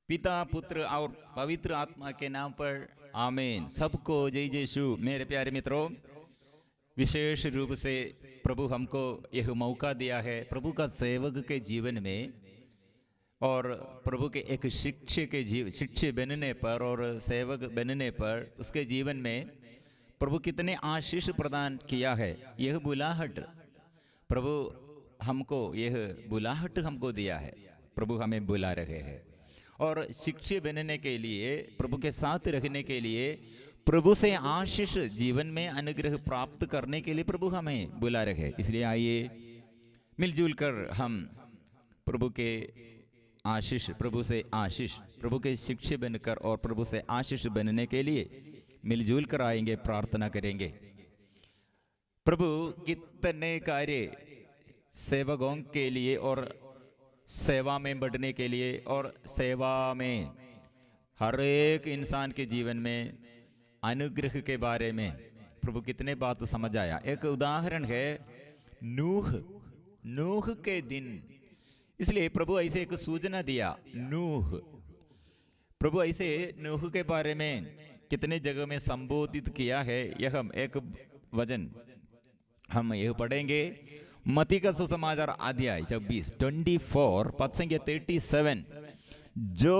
पिता पुत्र और पवित्र आत्मा के नाम पर आमीन। सबको जय जय शु। मेरे प्यारे मित्रों, विशेष रूप से प्रभु हमको यह मौका दिया है प्रभु का सेवक के जीवन में, और प्रभु के एक शिष्य बनने पर और सेवक बनने पर उसके जीवन में प्रभु कितने आशीष प्रदान किया है। यह बुलाहट प्रभु हमको, यह बुलाहट हमको दिया है। प्रभु हमें बुला रहे हैं और शिष्य बनने के लिए, प्रभु के साथ रहने के लिए, प्रभु से आशीष जीवन में अनुग्रह प्राप्त करने के लिए प्रभु हमें बुला रहे हैं। इसलिए आइए मिलजुल कर हम प्रभु के आशीष, प्रभु से आशीष, प्रभु के शिष्य बनकर और प्रभु से आशीष बनने के लिए मिलजुल कर आएंगे, प्रार्थना करेंगे। प्रभु कितने कार्य सेवकों के लिए और सेवा में बढ़ने के लिए और सेवा में हर एक इंसान के जीवन में अनुग्रह के बारे में प्रभु कितने बात समझ आया। एक उदाहरण है नूह के दिन। इसलिए प्रभु ऐसे एक सूचना दिया। प्रभु ऐसे नूह के बारे में कितने जगह में संबोधित किया है। यह हम एक वचन हम यह पढ़ेंगे। मत्ती का सुसमाचार अध्याय 24 पद संख्या 37। जो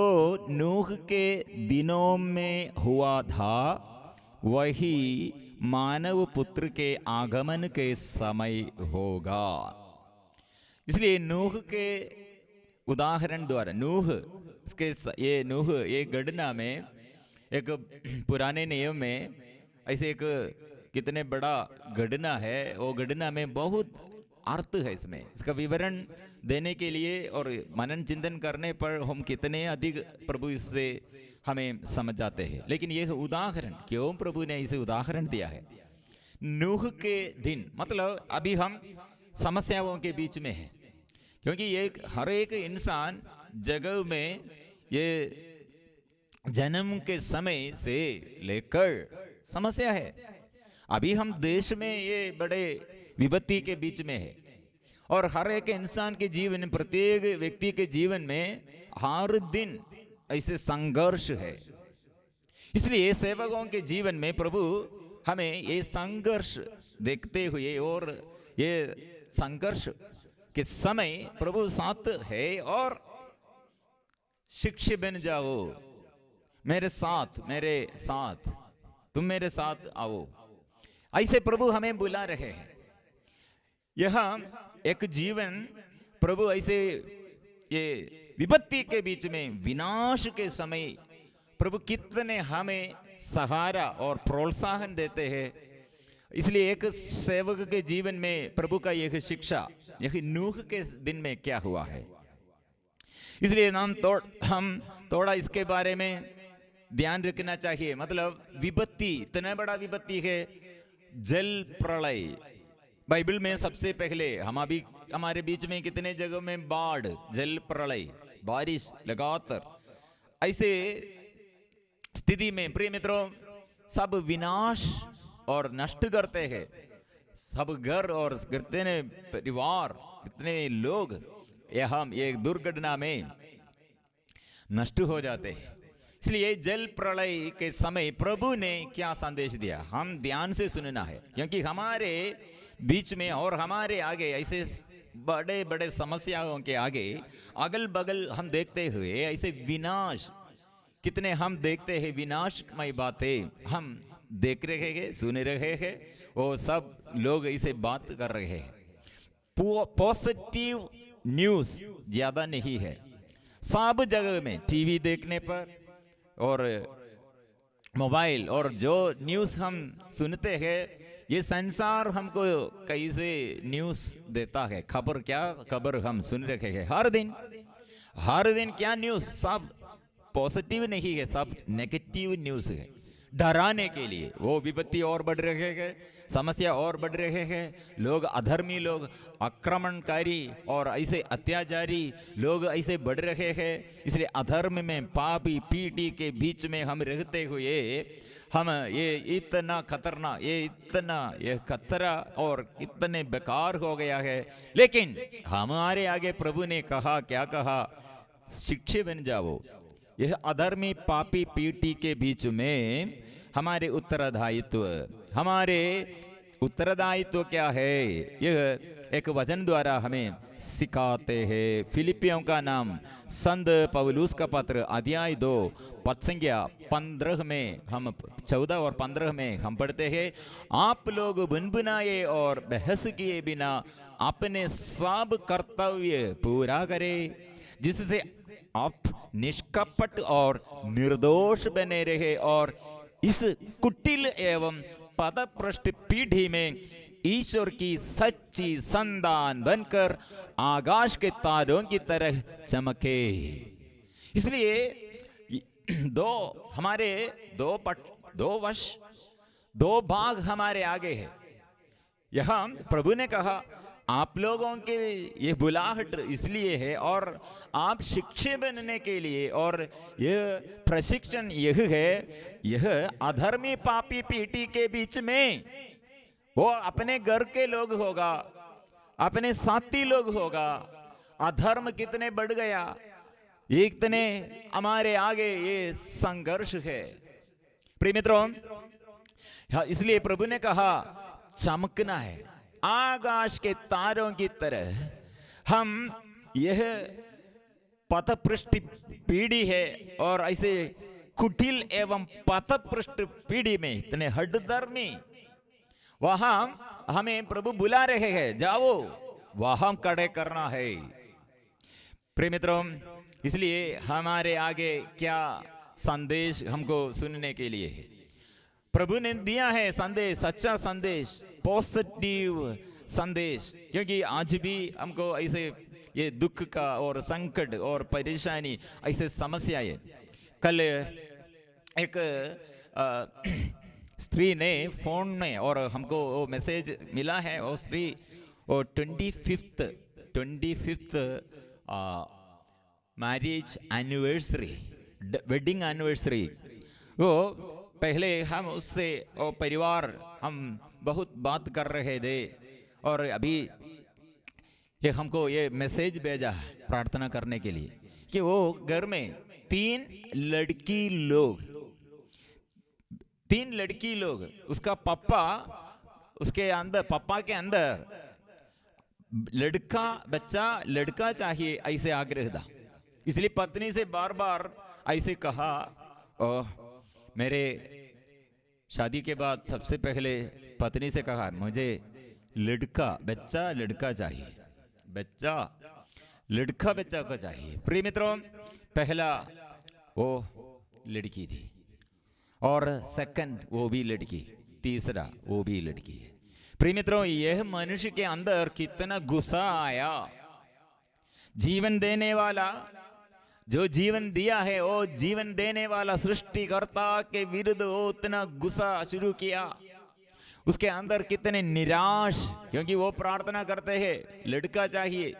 नूह के दिनों में हुआ था वही मानव पुत्र के आगमन के समय होगा। इसलिए नूह के उदाहरण द्वारा ये घटना में एक पुराने नियम में ऐसे एक कितने बड़ा घटना है। वो घटना में बहुत अर्थ है। इसमें इसका विवरण देने के लिए और मनन चिंतन करने पर हम कितने अधिक प्रभु इससे हमें समझ जाते हैं। लेकिन यह उदाहरण क्यों प्रभु ने इसे उदाहरण दिया है? नूह के दिन मतलब अभी हम समस्याओं के बीच में है, क्योंकि ये हर एक इंसान जगह में ये जन्म के समय से लेकर समस्या है। अभी हम देश में ये बड़े विपत्ति के बीच में है और हर एक इंसान के जीवन में, प्रत्येक व्यक्ति के जीवन में हर दिन ऐसे संघर्ष है। इसलिए सेवकों के जीवन में प्रभु हमें ये संघर्ष देखते हुए और ये संघर्ष के समय प्रभु साथ है और शिष्य बन जाओ, मेरे साथ तुम मेरे साथ आओ, ऐसे प्रभु हमें बुला रहे हैं। यह एक जीवन प्रभु ऐसे ये विपत्ति के बीच में, विनाश के समय प्रभु कितने हमें सहारा और प्रोत्साहन देते हैं। इसलिए एक सेवक के जीवन में प्रभु का यह शिक्षा, यह नूह के दिन में क्या हुआ है, इसलिए हम थोड़ा इसके बारे में ध्यान रखना चाहिए। मतलब विपत्ति, इतना बड़ा विपत्ति है, जल प्रलय। बाइबल में सबसे पहले हमारे बीच में कितने जगहों में बाढ़, जल प्रलय, बारिश लगातार, ऐसे स्थिति में प्रिय मित्रों सब विनाश और नष्ट करते हैं। सब घर और कितने परिवार, कितने लोग ये दुर्घटना में नष्ट हो जाते हैं। इसलिए जल प्रलय के समय प्रभु ने क्या संदेश दिया, हम ध्यान से सुनना है, क्योंकि हमारे बीच में और हमारे आगे ऐसे बड़े बड़े समस्याओं के आगे अगल बगल हम देखते हुए ऐसे विनाश, कितने हम देखते हैं विनाशमय बातें हम देख रहे हैं, सुन रहे हैं। वो सब लोग ऐसे बात कर रहे हैं। पॉजिटिव न्यूज ज्यादा नहीं है। सब जगह में टीवी देखने पर और मोबाइल और जो न्यूज हम सुनते हैं, ये संसार हमको कैसे न्यूज देता है, खबर हम सुन रहे हैं हर दिन क्या न्यूज, सब पॉजिटिव नहीं है, सब नेगेटिव न्यूज है। डराने के लिए वो विपत्ति और बढ़ रहे हैं, समस्या और बढ़ रहे हैं। लोग अधर्मी, लोग आक्रमणकारी और ऐसे अत्याचारी लोग ऐसे बढ़ रहे हैं। इसलिए अधर्म में, पापी पीढ़ी के बीच में हम रहते हुए हम ये इतना खतरनाक, ये खतरा और इतने बेकार हो गया है। लेकिन हमारे आगे प्रभु ने कहा, क्या कहा, शिक्षे बन जाओ, यह अधर्मी पापी पीढ़ी के बीच में हमारे उत्तरदायित्व क्या है, यह एक वचन द्वारा हमें सिखाते हैं। फिलिपियों का नाम संत पौलुस का पत्र अध्याय 2 पद संख्या 15 में हम 14 और 15 में हम पढ़ते हैं, आप लोग बुनबुनाए और बहस किए बिना अपने सब कर्तव्य पूरा करें, जिससे आप निष्कपट और निर्दोष बने रहे और इस कुटिल एवं पदभ्रष्ट पीढ़ी में ईश्वर की सच्ची संतान बनकर आकाश के तारों की तरह चमके। इसलिए हमारे दो भाग हमारे आगे है। यहाँ प्रभु ने कहा आप लोगों के ये बुलाहट इसलिए है और आप शिक्षक बनने के लिए, और यह प्रशिक्षण यह है, यह अधर्मी पापी पीढ़ी के बीच में वो अपने घर के लोग होगा, अपने साथी लोग होगा। अधर्म कितने बढ़ गया, इतने हमारे आगे ये संघर्ष है प्रिय मित्रों। इसलिए प्रभु ने कहा चमकना है आकाश के तारों की तरह। हम यह पथभ्रष्ट पीढ़ी है और ऐसे कुटिल एवं पथभ्रष्ट पीढ़ी में इतने हठधर्मी, वहां हमें प्रभु बुला रहे हैं, जाओ वहां खड़े करना है प्रिय मित्रों। इसलिए हमारे आगे क्या संदेश हमको सुनने के लिए है, प्रभु ने दिया है संदेश, सच्चा संदेश, पॉजिटिव संदेश। क्योंकि आज भी हमको ऐसे ये दुख का और संकट और परेशानी, ऐसे समस्याएं। कल एक स्त्री ने फोन में और हमको वो मैसेज मिला है, वो स्त्री वो 25th marriage anniversary, wedding anniversary, वो पहले हम उससे और परिवार हम बहुत बात कर रहे थे और अभी ये हमको ये मैसेज भेजा प्रार्थना करने के लिए कि वो घर में 3 लड़की लोग, उसका पापा, उसके अंदर पापा के अंदर लड़का चाहिए ऐसे आग्रह था। इसलिए पत्नी से बार बार ऐसे कहा, मेरे शादी के बाद सबसे पहले पत्नी से कहा मुझे लड़का चाहिए, बच्चा को चाहिए। प्रिय मित्रों, पहला वो लड़की थी और सेकंड वो भी लड़की, तीसरा वो भी लड़की है। प्रिय मित्रों, यह मनुष्य के अंदर कितना गुस्सा आया। जीवन देने वाला, जो जीवन दिया है वो जीवन देने वाला सृष्टिकर्ता के विरुद्ध वो उतना गुस्सा शुरू किया। उसके अंदर कितने निराश, क्योंकि वो प्रार्थना करते हैं लड़का चाहिए।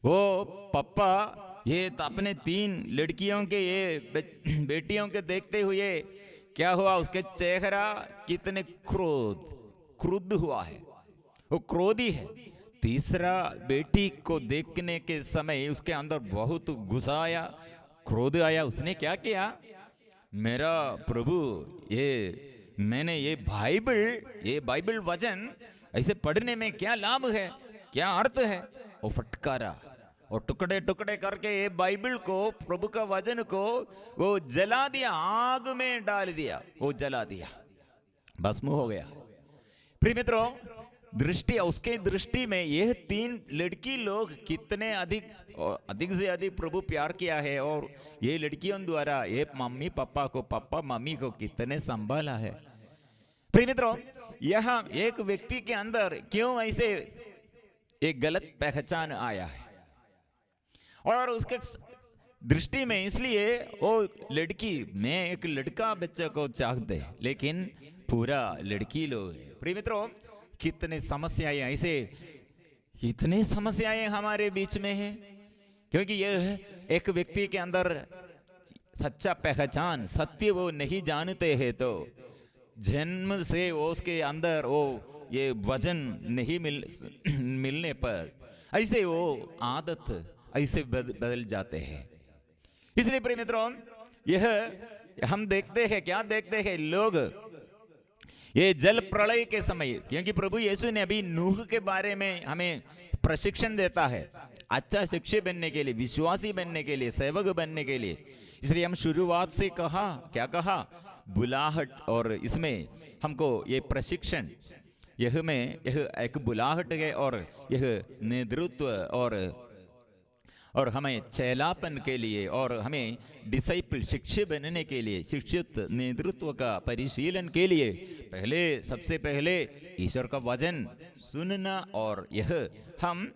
वो पापा ये अपने 3 लड़कियों के ये बेटियों के देखते हुए क्या हुआ, उसके चेहरा कितने क्रुद्ध हुआ है, वो क्रोधी है। तीसरा बेटी को देखने के समय उसके अंदर बहुत गुस्सा आया, क्रोध आया। उसने क्या किया, मेरा प्रभु मैंने ये बाइबल वचन ऐसे पढ़ने में क्या लाभ है, क्या अर्थ है। वो फटकारा और टुकड़े टुकड़े करके ये बाइबल को, प्रभु का वचन को वो जला दिया, आग में डाल दिया, वो जला दिया, भस्म हो गया। प्रिय मित्रों, उसके दृष्टि में यह 3 लड़की लोग कितने अधिक से अधिक प्रभु प्यार किया है और ये लड़कियों द्वारा ये मम्मी पापा को, पापा मम्मी को कितने संभाला है। प्रिय मित्रों, यहाँ एक व्यक्ति के अंदर क्यों ऐसे एक गलत पहचान आया है और उसके दृष्टि में, इसलिए वो लड़की में एक लड़का बच्चे को चाहते, लेकिन पूरा लड़की लोग। प्रिय मित्रों, कितने समस्याएं ऐसे, कितने समस्याएं हमारे बीच में हैं, क्योंकि यह एक व्यक्ति के अंदर सच्चा पहचान, सत्य वो नहीं जानते हैं, तो जन्म से वो उसके अंदर वो ये वजन नहीं मिलने पर ऐसे वो आदत ऐसे बदल जाते हैं। इसलिए प्रिय मित्रों, यह हम देखते हैं, क्या देखते हैं लोग, ये जल प्रलय के समय, क्योंकि प्रभु यीशु ने अभी नूह के बारे में हमें प्रशिक्षण देता है, अच्छा शिक्षक बनने के लिए, विश्वासी बनने के लिए, सेवक बनने के लिए। इसलिए हम शुरुआत से कहा, क्या कहा, बुलाहट, और इसमें हमको ये प्रशिक्षण, यह एक बुलाहट है, और यह नेतृत्व, और हमें चेलापन के लिए, और हमें डिसाइपल, शिक्षक बनने के लिए, शिक्षित नेतृत्व का परिशीलन के लिए सबसे पहले ईश्वर का वचन सुनना, और यह हम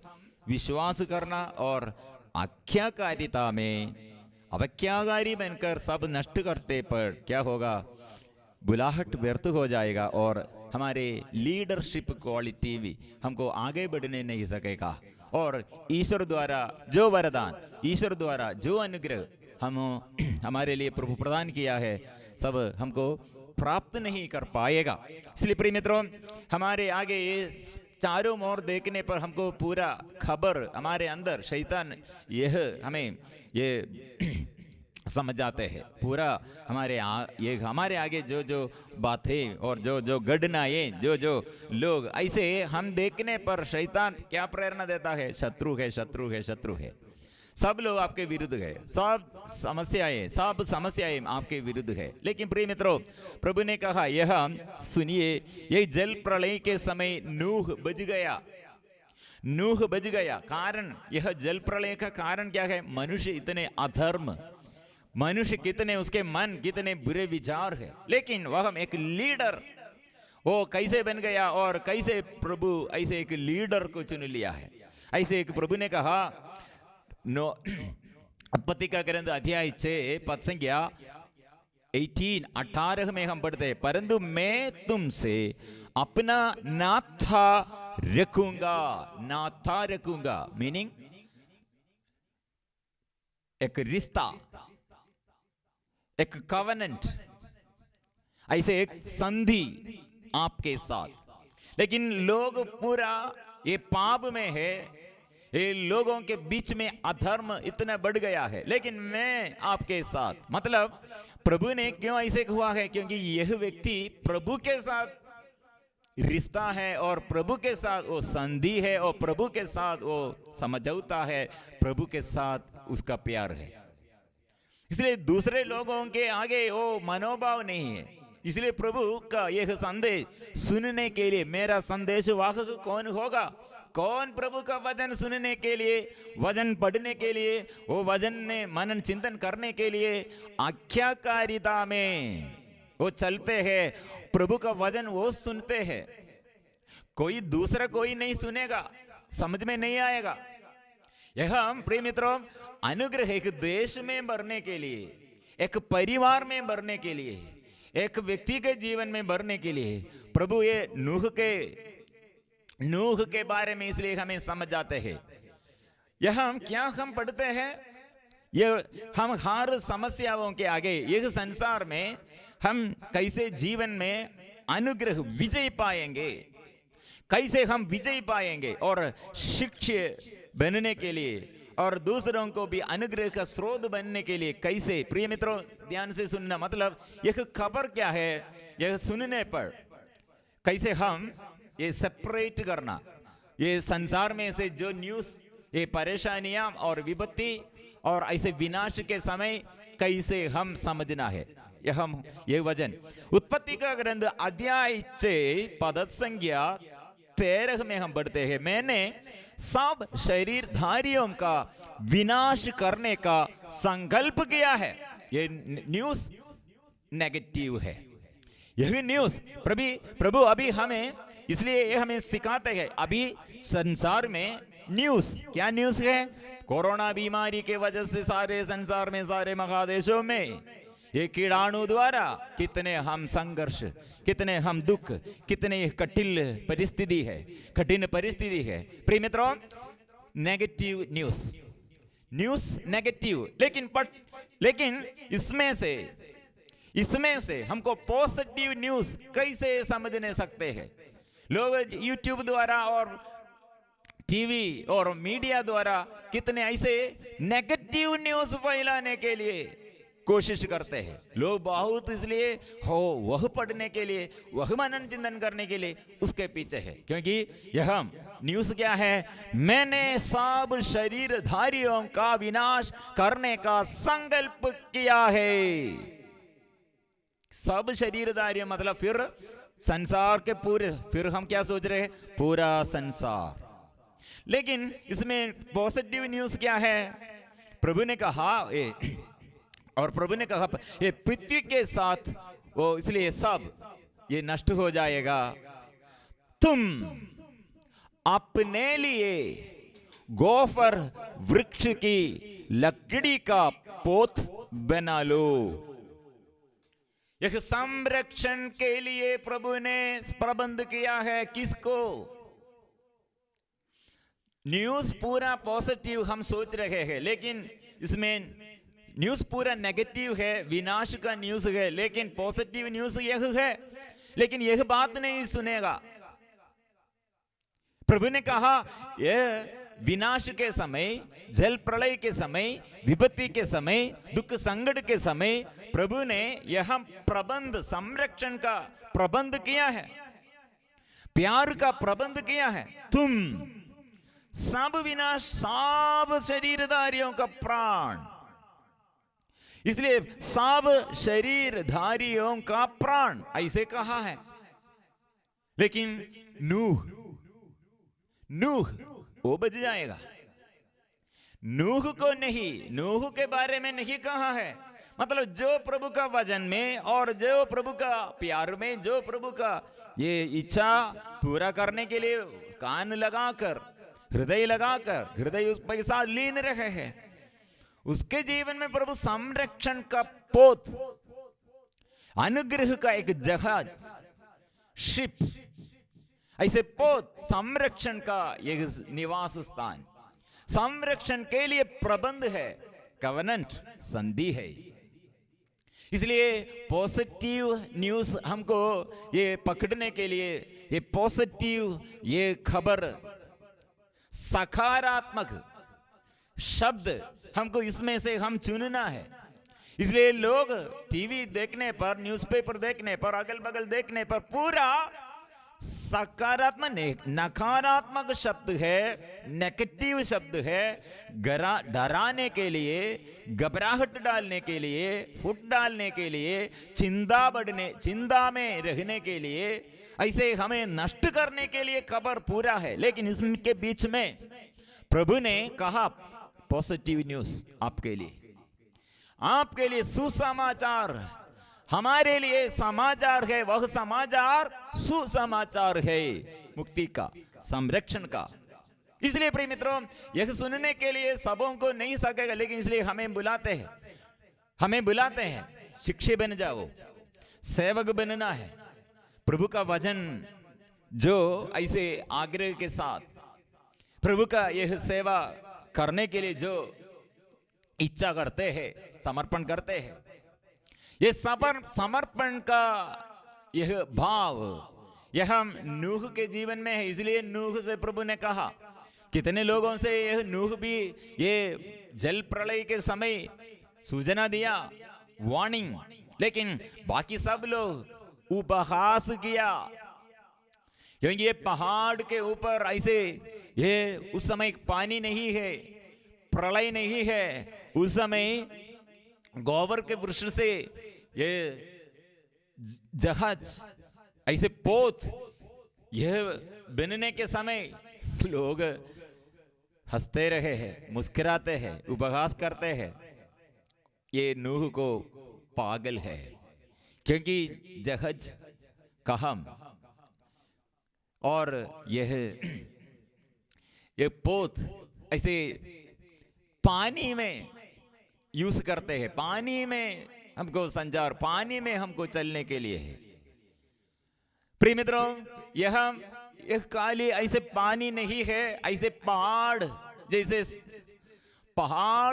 विश्वास करना, और आज्ञाकारिता में अवज्ञाकारी बनकर सब नष्ट करने पर क्या होगा, बुलाहट व्यर्थ हो जाएगा, और हमारे लीडरशिप क्वालिटी भी हमको आगे बढ़ने नहीं सकेगा, और ईश्वर द्वारा जो वरदान, ईश्वर द्वारा जो अनुग्रह हमारे लिए प्रभु प्रदान किया है, सब हमको प्राप्त नहीं कर पाएगा। इसलिए प्रिय मित्रों, हमारे आगे ये चारों ओर देखने पर हमको पूरा खबर, हमारे अंदर शैतान यह हमें ये समझ जाते हैं पूरा, ये हमारे आगे जो बातें और जो घटनाएं, जो लोग, ऐसे हम देखने पर शैतान क्या प्रेरणा देता है, शत्रु है, शत्रु है, शत्रु है, सब लोग आपके विरुद्ध है, सब समस्याएं आपके विरुद्ध है। लेकिन प्रिय मित्रों, प्रभु ने कहा, यह सुनिए, यह जल प्रलय के समय नूह बच गया। कारण, यह जल प्रलय का कारण क्या है, मनुष्य इतने अधर्म, मनुष्य कितने, उसके मन कितने बुरे विचार है। लेकिन वह एक लीडर, वो कैसे बन गया, और कैसे प्रभु ऐसे एक लीडर को चुन लिया है। ऐसे एक प्रभु ने कहा, उत्पत्ति का ग्रंथ अध्याय 6 पद संख्या 18 में हम पढ़ते हैं, परंतु मैं तुमसे अपना नाता रखूंगा, मीनिंग एक रिश्ता, एक कवनेंट, ऐसे एक संधि आपके साथ। लेकिन लोग पूरा ये पाप में है, ये लोगों के बीच में अधर्म इतना बढ़ गया है, लेकिन मैं आपके साथ, मतलब प्रभु ने क्यों ऐसे हुआ है, क्योंकि यह व्यक्ति प्रभु के साथ रिश्ता है, और प्रभु के साथ वो संधि है, और प्रभु के साथ वो समझौता है, प्रभु के साथ उसका प्यार है। इसलिए दूसरे लोगों के आगे वो मनोभाव नहीं है। इसलिए प्रभु का यह संदेश सुनने के लिए, मेरा संदेश वाहक कौन होगा, कौन प्रभु का वचन सुनने के लिए, वचन पढ़ने के लिए, वो वचन में मनन चिंतन करने के लिए आज्ञाकारिता में वो चलते हैं, प्रभु का वचन वो सुनते हैं। कोई दूसरा कोई नहीं सुनेगा, समझ में नहीं आएगा। यह हम प्रिय मित्रों, अनुग्रह एक देश में बढ़ने के लिए, एक परिवार में बढ़ने के लिए, एक व्यक्ति के जीवन में बढ़ने के लिए प्रभु ये नूह के बारे में इसलिए हमें समझ जाते हैं। यह हम पढ़ते हैं, ये हम हर समस्याओं के आगे, यह संसार में हम कैसे जीवन में अनुग्रह विजय पाएंगे, कैसे हम विजय पाएंगे, और शिक्षक बनने के लिए और दूसरों को भी अनुग्रह का स्रोत बनने के लिए कैसे। प्रिय मित्रों, ध्यान से सुनना, मतलब यह खबर क्या है, यह सुनने पर कैसे हम ये सेपरेट करना, ये संसार में से जो न्यूज़, ये परेशानियां और विपत्ति और ऐसे विनाश के समय कैसे हम समझना है। ये वचन उत्पत्ति का ग्रंथ अध्याय 6 पद संख्या 13 में हम पढ़ते हैं, मैंने सब शरीरधारियों का विनाश करने का संकल्प किया है। ये न्यूज़ नेगेटिव है, यही न्यूज़ प्रभु अभी हमें, इसलिए ये हमें सिखाते हैं। अभी संसार में न्यूज़ क्या न्यूज़ है, कोरोना बीमारी के वजह से सारे संसार में, सारे महादेशों में ये कीड़ाणु द्वारा कितने हम संघर्ष, कितने हम दुख, कितने कठिन परिस्थिति है। प्रिय मित्रों, नेगेटिव न्यूज़ नेगेटिव, लेकिन इसमें से हमको पॉजिटिव न्यूज़ कैसे समझने सकते हैं। लोग यूट्यूब द्वारा और टीवी और मीडिया द्वारा कितने ऐसे नेगेटिव न्यूज फैलाने के लिए कोशिश करते हैं लोग बहुत, इसलिए हो वह पढ़ने के लिए, वह मनन चिंतन करने के लिए उसके पीछे है। क्योंकि यह न्यूज क्या है, मैंने सब शरीरधारियों का विनाश करने का संकल्प किया है। सब शरीरधारियों मतलब फिर संसार के पूरे, फिर हम क्या सोच रहे हैं, पूरा संसार। लेकिन इसमें पॉजिटिव न्यूज क्या है, प्रभु ने कहा और प्रभु ने कहा ये पृथ्वी के साथ वो, इसलिए सब ये नष्ट हो जाएगा, तुम अपने लिए गोफर वृक्ष की लकड़ी का पोत बना लो। यह संरक्षण के लिए प्रभु ने प्रबंध किया है। किसको? न्यूज पूरा पॉजिटिव हम सोच रहे हैं, लेकिन इसमें न्यूज पूरा नेगेटिव है, विनाश का न्यूज है, लेकिन पॉजिटिव न्यूज यह है, लेकिन यह बात नहीं सुनेगा। प्रभु ने कहा यह विनाश के समय, जल प्रलय के समय, विपत्ति के समय, दुख संकट के समय प्रभु ने यह प्रबंध, संरक्षण का प्रबंध किया है, प्यार का प्रबंध किया है। तुम सब विनाश, सब शरीरधारियों का प्राण, इसलिए सब शरीरधारियों का प्राण ऐसे कहा है। लेकिन नूह वो बच जाएगा, नूह को नहीं, नूह के बारे में नहीं कहा है। मतलब जो प्रभु का वचन में और जो प्रभु का प्यार में, जो प्रभु का ये इच्छा पूरा करने के लिए कान लगाकर, हृदय लगाकर, हृदय उस के साथ लीन रहे हैं, उसके जीवन में प्रभु संरक्षण का पोत, अनुग्रह का एक जहाज, शिप, ऐसे पोत, संरक्षण का एक निवास स्थान, संरक्षण के लिए प्रबंध है, कवनेंट, संधि है। इसलिए पॉजिटिव न्यूज हमको ये पकड़ने के लिए, ये पॉजिटिव, ये खबर, सकारात्मक शब्द हमको इसमें से हम चुनना है। इसलिए लोग टीवी देखने पर, न्यूज़पेपर देखने पर, अगल बगल देखने पर पूरा सकारात्मक, नकारात्मक शब्द है, नेगेटिव शब्द है, डराने के लिए, घबराहट डालने के लिए, फूट डालने के लिए, चिंता में रहने के लिए, ऐसे हमें नष्ट करने के लिए खबर पूरा है। लेकिन इसके बीच में प्रभु ने कहा पॉजिटिव न्यूज आपके लिए, आपके लिए सुसमाचार, हमारे लिए समाचार है, वह समाचार सुसमाचार है, मुक्ति का, संरक्षण का। इसलिए प्रिय मित्रों, यह सुनने के लिए सबों को नहीं सकेगा, लेकिन इसलिए हमें बुलाते हैं, शिक्षक बन जाओ, सेवक बनना है। प्रभु का वचन जो ऐसे आग्रह के साथ प्रभु का यह सेवा करने के लिए जो इच्छा करते हैं, समर्पण करते हैं, ये समर्पण का यह भाव यह हम नूह के जीवन में है। इसलिए नूह से प्रभु ने कहा, कितने लोगों से यह नूह भी ये जल प्रलय के समय सूचना दिया, वार्निंग, लेकिन बाकी सब लोग उपहास किया, क्योंकि ये पहाड़ के ऊपर ऐसे, ये उस समय पानी नहीं है, प्रलय नहीं है, उस समय गोबर के वृक्ष से ये जहाज, ऐसे पोत, यह बनने के समय लोग हंसते रहे हैं, मुस्कुराते हैं, उपहास करते हैं, ये नूह को पागल है, क्योंकि जहाज कहम और यह पोत ऐसे पानी में यूज करते हैं, पानी में हमको संचार, पानी में हमको चलने के लिए है। प्रिय मित्रों, यह काली ऐसे पानी नहीं है, ऐसे पहाड़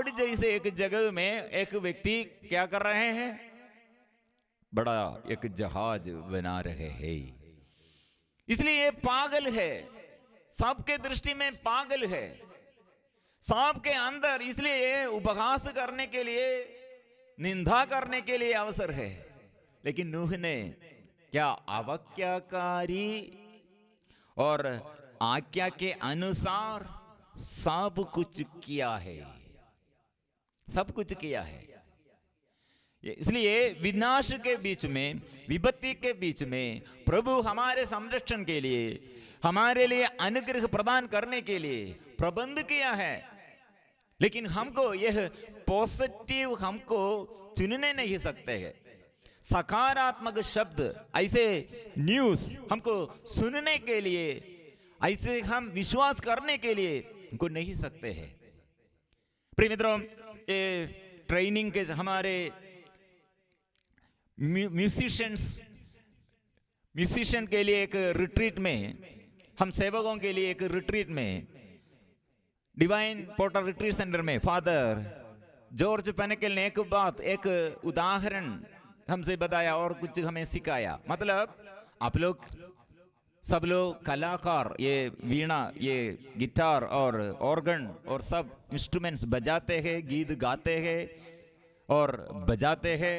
जैसे एक जगह में एक व्यक्ति क्या कर रहे हैं, बड़ा एक जहाज बना रहे हैं। इसलिए ये पागल है, सबके दृष्टि में पागल है, सबके अंदर इसलिए उपहास करने के लिए, निंदा करने के लिए अवसर है। लेकिन नूह ने क्या अवज्ञाकारी और आज्ञा के अनुसार सब कुछ किया है, सब कुछ किया है। इसलिए विनाश के बीच में, विपत्ति के बीच में प्रभु हमारे संरक्षण के लिए, हमारे लिए अनुग्रह प्रदान करने के लिए प्रबंध किया है। लेकिन हमको यह पॉजिटिव हमको चुनने नहीं सकते हैं। सकारात्मक शब्द, ऐसे न्यूज़ हमको सुनने के लिए, ऐसे हम विश्वास करने के लिए हमको नहीं सकते हैं। प्रिय मित्रों, ये ट्रेनिंग के हमारे म्यूजिशियन के लिए एक रिट्रीट में, हम सेवकों के लिए एक रिट्रीट में, डिवाइन पोर्टल रिट्रीट सेंटर में फादर जॉर्ज पेनेकल ने एक बात, एक उदाहरण हमसे बताया और कुछ हमें सिखाया। मतलब आप लोग सब लोग कलाकार, ये वीणा, ये गिटार और ऑर्गन और सब इंस्ट्रूमेंट्स बजाते हैं, गीत गाते हैं और बजाते हैं,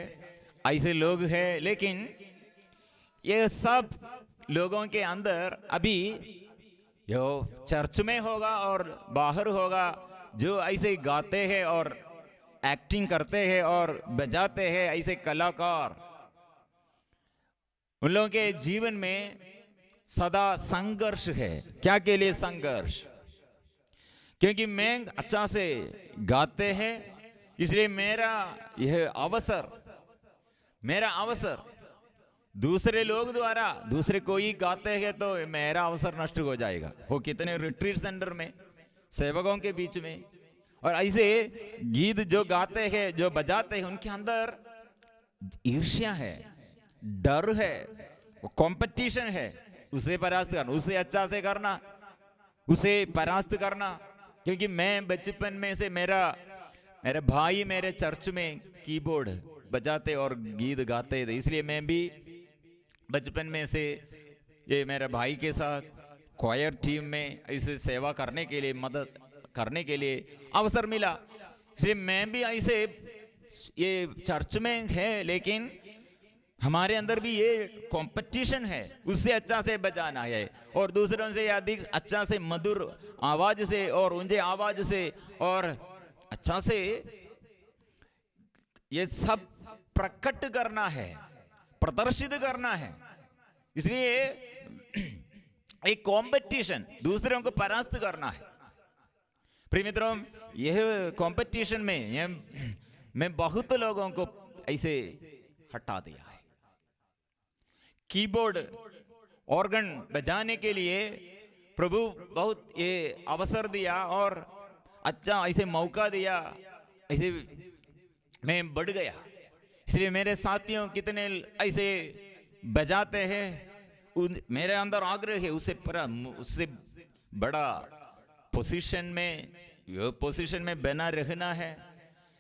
ऐसे लोग हैं। लेकिन ये सब लोगों के अंदर अभी जो चर्च में होगा और बाहर होगा, जो ऐसे गाते हैं और एक्टिंग करते हैं और बजाते हैं, ऐसे कलाकार, उन लोगों के जीवन में सदा संघर्ष है। क्या के लिए संघर्ष? क्योंकि मैं अच्छा से गाते हैं, इसलिए मेरा यह अवसर, मेरा अवसर दूसरे लोग द्वारा, दूसरे कोई गाते हैं तो मेरा अवसर नष्ट हो जाएगा। वो कितने रिट्रीट सेंटर में सेवकों के बीच में, और ऐसे गीत जो गाते हैं, जो बजाते हैं, उनके अंदर ईर्ष्या है, डर है, कंपटीशन है, उसे परास्त करना, उसे अच्छा से करना, उसे परास्त करना। क्योंकि मैं बचपन में से मेरे भाई मेरे चर्च में कीबोर्ड बजाते और गीत गाते थे, इसलिए मैं भी बचपन में से ये मेरे भाई के साथ क्वायर टीम में ऐसे सेवा करने के लिए, मदद करने के लिए अवसर मिला। इसलिए मैं भी ऐसे ये चर्च में है, लेकिन हमारे अंदर भी ये कंपटीशन है, उससे अच्छा से बजाना है और दूसरों से अधिक अच्छा से मधुर आवाज से और ऊंचे आवाज से और अच्छा से ये सब प्रकट करना है, प्रदर्शित करना है। इसलिए एक कंपटीशन, दूसरों को परास्त करना है। प्रिय मित्रों, यह कंपटीशन में मैं बहुत लोगों को ऐसे हटा दिया है। कीबोर्ड, ऑर्गन बजाने के लिए प्रभु बहुत ये अवसर दिया और अच्छा ऐसे मौका दिया, ऐसे मैं बढ़ गया। इसलिए मेरे साथियों कितने ऐसे बजाते हैं, मेरे अंदर आग्रह है उससे बड़ा पोजीशन में बना रहना है।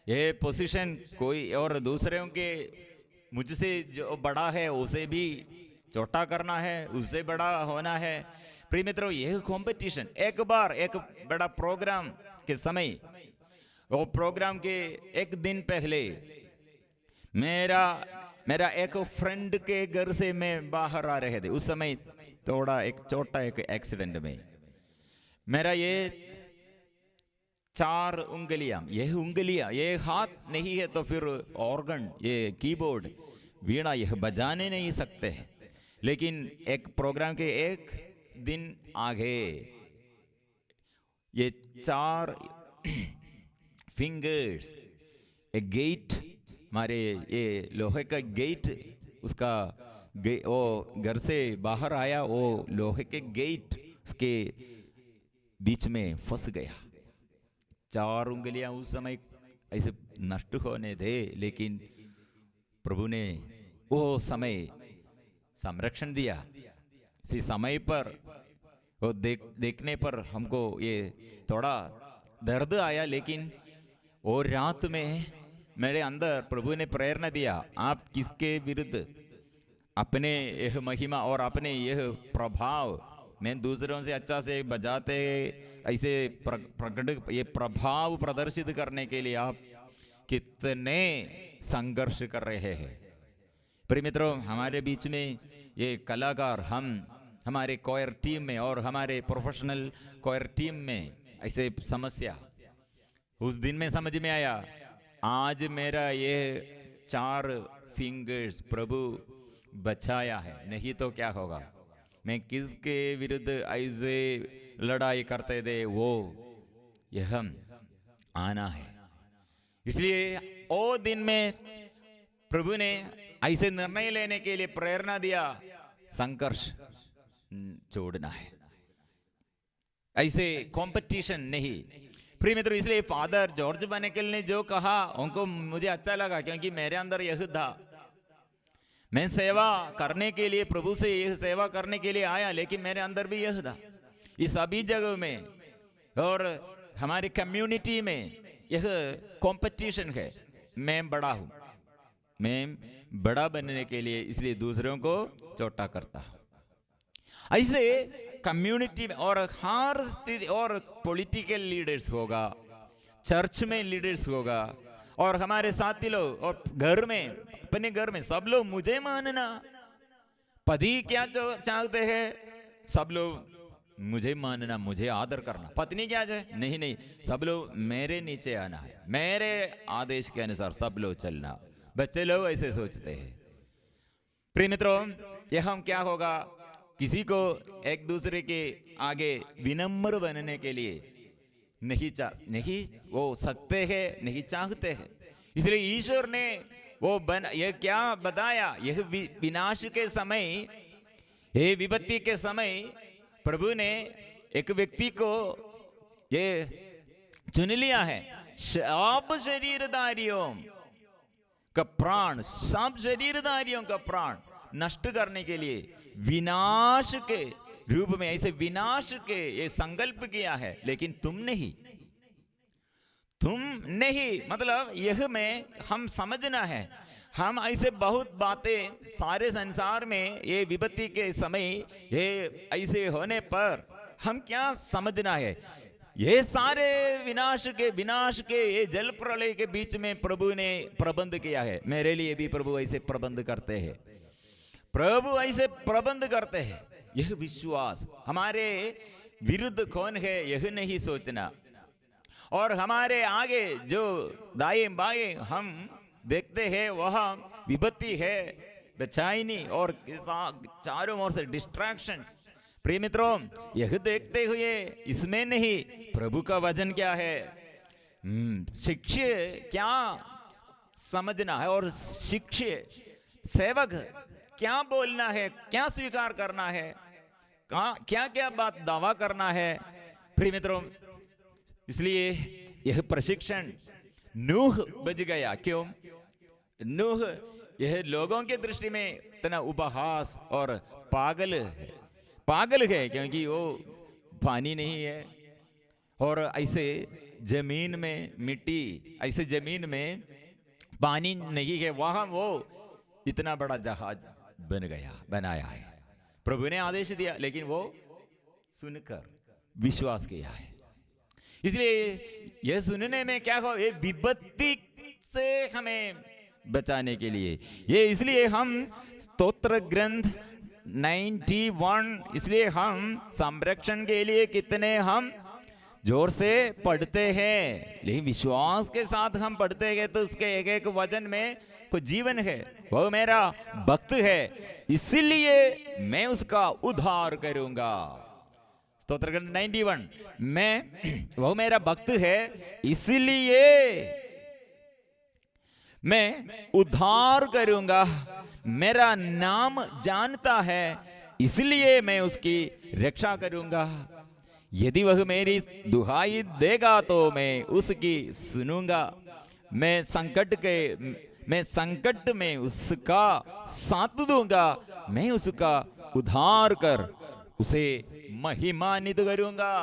ये पोजीशन कोई और दूसरों के मुझसे जो बड़ा है उसे भी छोटा करना है, उससे बड़ा होना है। प्रिय मित्रों, यह कंपटीशन, एक बार एक बड़ा प्रोग्राम के समय, वो प्रोग्राम के एक दिन पहले मेरा एक फ्रेंड के घर से मैं बाहर आ रहे थे। उस समय थोड़ा एक छोटा एक एक्सीडेंट में मेरा ये 4 उंगलियां, ये हाथ नहीं है तो फिर ऑर्गन, ये कीबोर्ड, वीणा, यह बजाने नहीं सकते। लेकिन एक प्रोग्राम के एक दिन आगे ये 4 फिंगर्स, एक गेट, हमारे ये लोहे का गेट, उसका वो घर से बाहर आया, वो लोहे के गेट उसके बीच में फंस गया। 4 उंगलियां उस समय ऐसे नष्ट होने थे, लेकिन प्रभु ने वो समय संरक्षण दिया। इसी समय पर वो देखने पर हमको ये थोड़ा दर्द आया, लेकिन वो रात में मेरे अंदर प्रभु ने प्रेरणा दिया, आप किसके विरुद्ध अपने यह महिमा और अपने यह प्रभाव मैं दूसरों से अच्छा से बजाते ऐसे प्रकट ये प्रभाव प्रदर्शित करने के लिए आप कितने संघर्ष कर रहे हैं। प्रिय मित्रों, हमारे बीच में ये कलाकार, हम हमारे कोयर टीम में और हमारे प्रोफेशनल कोयर टीम में ऐसे समस्या उस दिन में समझ में आया, आज मेरा ये 4 फिंगर्स प्रभु बचाया है, नहीं तो क्या होगा। मैं किसके विरुद्ध ऐसे लड़ाई करते थे, वो यह आना है। इसलिए ओ दिन में प्रभु ने ऐसे निर्णय लेने के लिए प्रेरणा दिया, संघर्ष छोड़ना है, ऐसे कंपटीशन नहीं। प्रिय मित्रों, इसलिए फादर जॉर्ज बनेकेल ने जो कहा उनको मुझे अच्छा लगा, क्योंकि मेरे अंदर यह था। मैं सेवा करने के लिए, प्रभु से यह सेवा करने के लिए आया, लेकिन मेरे अंदर भी यह था। इस सभी जगह में और हमारी कम्युनिटी में यह कंपटीशन है। मैं बड़ा हूं, मैं बड़ा बनने के लिए इसलिए दूसरों को छोटा करता हूं। ऐसे कम्युनिटी में और हर स्थिति, और पॉलिटिकल लीडर्स होगा, चर्च में लीडर्स होगा, और हमारे साथी लोग, और घर में, अपने घर में सब लोग मुझे मानना। पति क्या चाहते हैं, सब लोग मुझे मानना, मुझे आदर करना। पत्नी क्या चाहे, नहीं नहीं, सब लोग मेरे नीचे आना है, मेरे आदेश के अनुसार सब लोग चलना। बच्चे लोग ऐसे सोचते हैं। प्रिय मित्रों, यह हम क्या होगा, किसी को एक दूसरे के आगे विनम्र बनने के लिए नहीं वो सकते हैं, नहीं चाहते हैं। इसलिए ईश्वर ने वो यह क्या बताया, यह विनाश के समय, ये विपत्ति के समय प्रभु ने एक व्यक्ति को ये चुन लिया है, सब शरीरधारियों का प्राण, सब शरीरधारियों का प्राण नष्ट करने के लिए विनाश के रूप में, ऐसे विनाश के ये संकल्प किया है। लेकिन तुम नहीं मतलब यह में हम समझना है। हम ऐसे बहुत बातें सारे संसार में ये विपत्ति के समय ये ऐसे होने पर हम क्या समझना है, ये सारे विनाश के ये जल प्रलय के बीच में प्रभु ने प्रबंध किया है। मेरे लिए भी प्रभु ऐसे प्रबंध करते हैं, प्रभु ऐसे प्रबंध करते हैं। यह विश्वास, हमारे विरुद्ध कौन है यह नहीं सोचना, और हमारे आगे जो दाएं बाएं हम देखते हैं वह विपत्ति है, बेचैनी और चारों ओर से डिस्ट्रैक्शंस। प्रिय मित्रों, यह देखते हुए इसमें नहीं प्रभु का वचन क्या है, शिष्य क्या समझना है, और शिष्य सेवक क्या बोलना है, क्या स्वीकार करना है, क्या क्या बात दावा करना है। प्रिय मित्रों, इसलिए यह प्रशिक्षण नूह बच गया। क्यों? नूह यह लोगों के दृष्टि में इतना उपहास और पागल है, क्योंकि वो पानी नहीं है, और ऐसे जमीन में मिट्टी, ऐसे जमीन में पानी नहीं है, वहां वो इतना बड़ा जहाज बनाया है। प्रभु ने आदेश दिया, लेकिन वो सुनकर विश्वास किया है। इसलिए यह सुनने में क्या हो, ये विपत्ति से हमें बचाने के लिए, ये इसलिए हम स्तोत्र ग्रंथ 91, इसलिए हम संरक्षण के लिए कितने हम जोर से पढ़ते हैं, लेकिन विश्वास के साथ हम पढ़ते हैं तो उसके एक एक वचन में कुछ जीवन है। वो मेरा भक्त है, इसलिए मैं उसका उद्धार करूंगा। स्तोत्र ग्रंथ 91, वो मेरा भक्त है, इसलिए मैं उद्धार करूंगा, मेरा नाम जानता है, इसलिए मैं उसकी रक्षा करूंगा। यदि वह मेरी दुहाई देगा तो मैं उसकी सुनूंगा। मैं संकट में उसका साथ दूंगा, मैं उसका उद्धार कर उसे महिमान्वित करूंगा।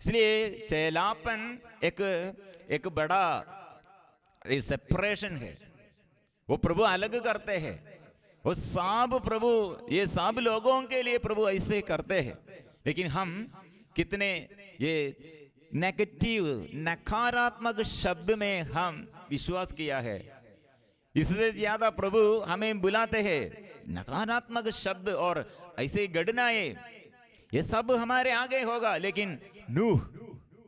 इसलिए चेलापन एक बड़ा सेपरेशन है, वो प्रभु अलग करते हैं, वो सब प्रभु ये सब लोगों के लिए प्रभु ऐसे करते हैं। लेकिन हम कितने ये नेगेटिव नकारात्मक शब्द में हम विश्वास किया है। इससे ज्यादा प्रभु हमें बुलाते हैं नकारात्मक शब्द और ऐसे घटनाएं, ये सब हमारे आगे होगा, लेकिन नूह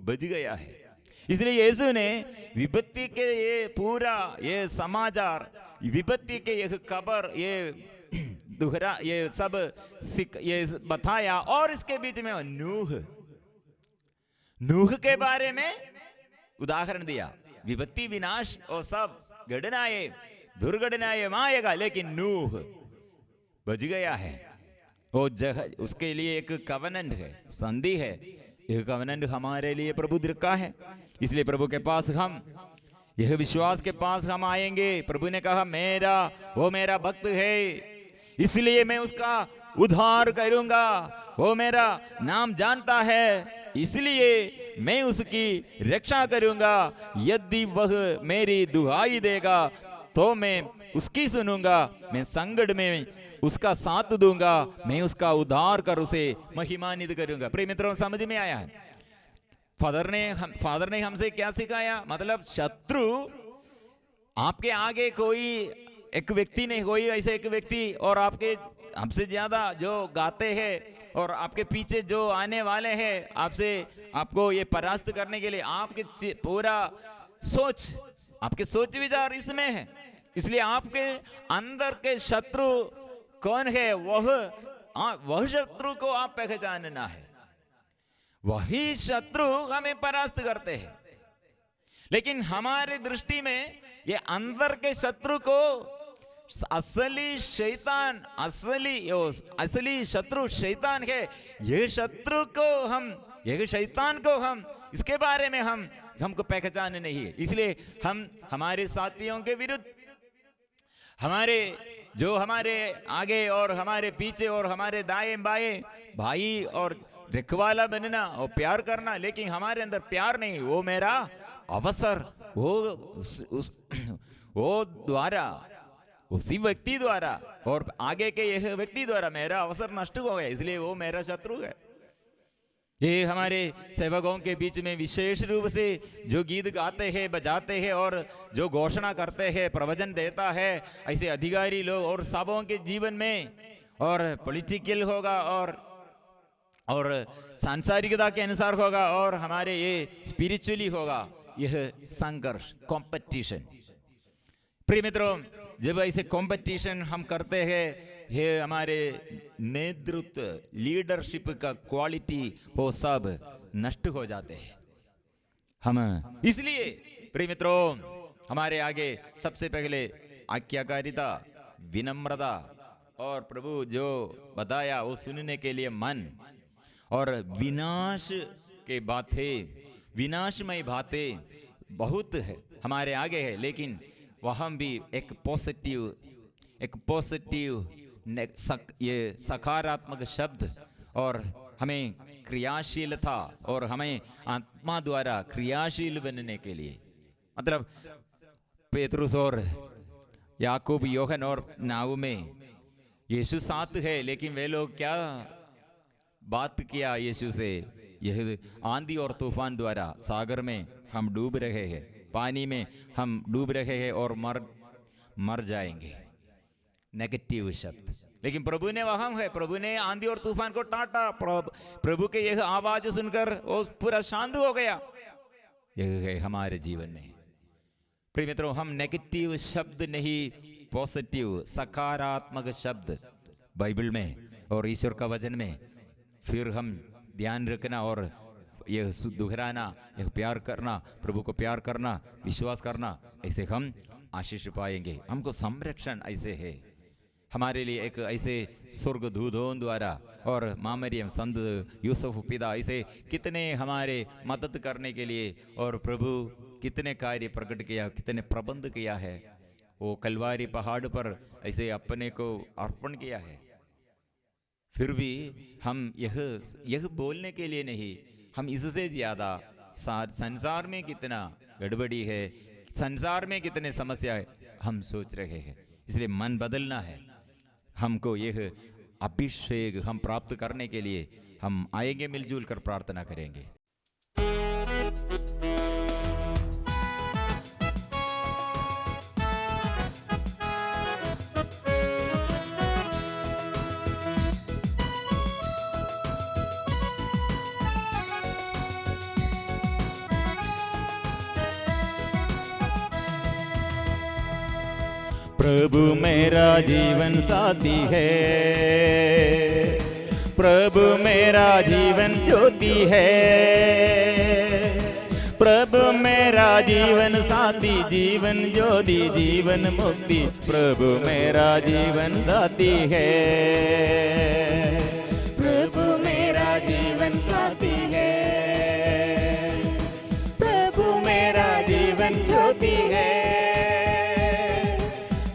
बच गया है। इसलिए यीशु ने विपत्ति के ये पूरा ये समाचार, विपत्ति के ये खबर, ये दोहरा ये सब ये बताया, और इसके बीच में नूह के बारे में उदाहरण दिया। विपत्ति विनाश और सब घटनाएं दुर्घटनाएं आएगा, लेकिन नूह बच गया है। वो जगह उसके लिए एक कवनेंट है, संधि है। यह कवनेंट हमारे लिए प्रभु रखा है। इसलिए प्रभु के पास हम यह विश्वास के पास हम आएंगे। प्रभु ने कहा वो मेरा भक्त है, इसलिए मैं उसका उद्धार करूंगा। वो मेरा नाम जानता है, इसलिए मैं उसकी रक्षा करूंगा। यदि वह मेरी दुहाई देगा तो मैं उसकी सुनूंगा। मैं संकट में उसका साथ दूंगा, मैं उसका उद्धार कर उसे महिमान्वित करूंगा। प्रिय मित्रों, समझ में आया है फादर ने हमसे क्या सिखाया? मतलब शत्रु आपके आगे कोई एक व्यक्ति नहीं, कोई ऐसे एक व्यक्ति और आपके हमसे ज्यादा जो गाते हैं और आपके पीछे जो आने वाले हैं आपको ये परास्त करने के लिए, आपके पूरा आपके सोच विचार इसमें है। इसलिए आपके अंदर के शत्रु कौन है, वह शत्रु को आप पहचानना है। वही शत्रु हमें परास्त करते हैं। लेकिन हमारी दृष्टि में ये अंदर के शत्रु को असली शैतान, असली शत्रु शैतान है। यह शैतान को हम इसके बारे में हमको पहचान नहीं है। इसलिए हम हमारे साथियों के विरुद्ध, हमारे आगे और हमारे पीछे और हमारे दाएं बाएं भाई और रखवाला बनना और प्यार करना, लेकिन हमारे अंदर प्यार नहीं। वो मेरा अवसर, वो द्वारा, उसी व्यक्ति द्वारा और आगे के यह व्यक्ति द्वारा मेरा अवसर नष्ट हो गया, इसलिए वो मेरा शत्रु है। ये हमारे सेवकों के बीच में विशेष रूप से जो गीत गाते हैं, बजाते हैं और जो घोषणा करते हैं, प्रवचन देता है, ऐसे अधिकारी लोग और सबों के जीवन में और पॉलिटिकल होगा और सांसारिकता के अनुसार होगा और हमारे ये स्पिरिचुअली होगा, यह संघर्ष, कंपटीशन। प्रिय मित्रों, जब ऐसे कंपटीशन हम करते हैं, ये हमारे नेतृत्व, लीडरशिप का क्वालिटी वो सब नष्ट हो जाते हैं। हम इसलिए प्रिय मित्रों, हमारे आगे सबसे पहले आज्ञाकारिता, विनम्रता और प्रभु जो बताया वो सुनने के लिए मन, और विनाश के बातें, विनाशमय बातें बहुत है हमारे आगे है, लेकिन वहाँ भी एक पॉजिटिव ये सकारात्मक शब्द और हमें क्रियाशीलता और हमें आत्मा द्वारा क्रियाशील बनने के लिए, मतलब पेतरुस और याकूब, योहन और नाव में यीशु साथ है, लेकिन वे लोग क्या बात किया यीशु से? यह आंधी और तूफान द्वारा सागर में हम डूब रहे हैं, पानी में हम डूब रहे हैं और मर जाएंगे। नेगेटिव शब्द। लेकिन प्रभु ने वहां है, प्रभु ने आंधी और तूफान को टाटा। प्रभु के यह आवाज सुनकर वो पूरा शांत हो गया। यह है हमारे जीवन में। प्रिय मित्रों, हम नेगेटिव शब्द नहीं, पॉजिटिव सकारात्मक शब्द बाइबल में और ईश्वर का वचन में फिर हम ध्यान रखना और यह दोहराना, यह प्यार करना, प्रभु को प्यार करना, विश्वास करना, ऐसे हम आशीष पाएंगे। हमको संरक्षण ऐसे है हमारे लिए, एक ऐसे स्वर्गदूतों द्वारा और माँ मरियम, संत यूसुफ पिता, ऐसे कितने हमारे मदद करने के लिए और प्रभु कितने कार्य प्रकट किया, कितने प्रबंध किया है। वो कलवारी पहाड़ पर ऐसे अपने को अर्पण किया है। फिर भी हम यह बोलने के लिए नहीं, हम इससे ज्यादा संसार में कितना गड़बड़ी है, संसार में कितने समस्या है, हम सोच रहे हैं। इसलिए मन बदलना है। हमको यह अभिषेक हम प्राप्त करने के लिए हम आएंगे, मिलजुल कर प्रार्थना करेंगे। प्रभु मेरा जीवन साथी है, प्रभु मेरा जीवन ज्योति है, प्रभु मेरा जीवन साथी, जीवन ज्योति, जीवन मुक्ति, प्रभु मेरा जीवन साथी है, प्रभु मेरा जीवन साथी है, प्रभु मेरा जीवन ज्योति है,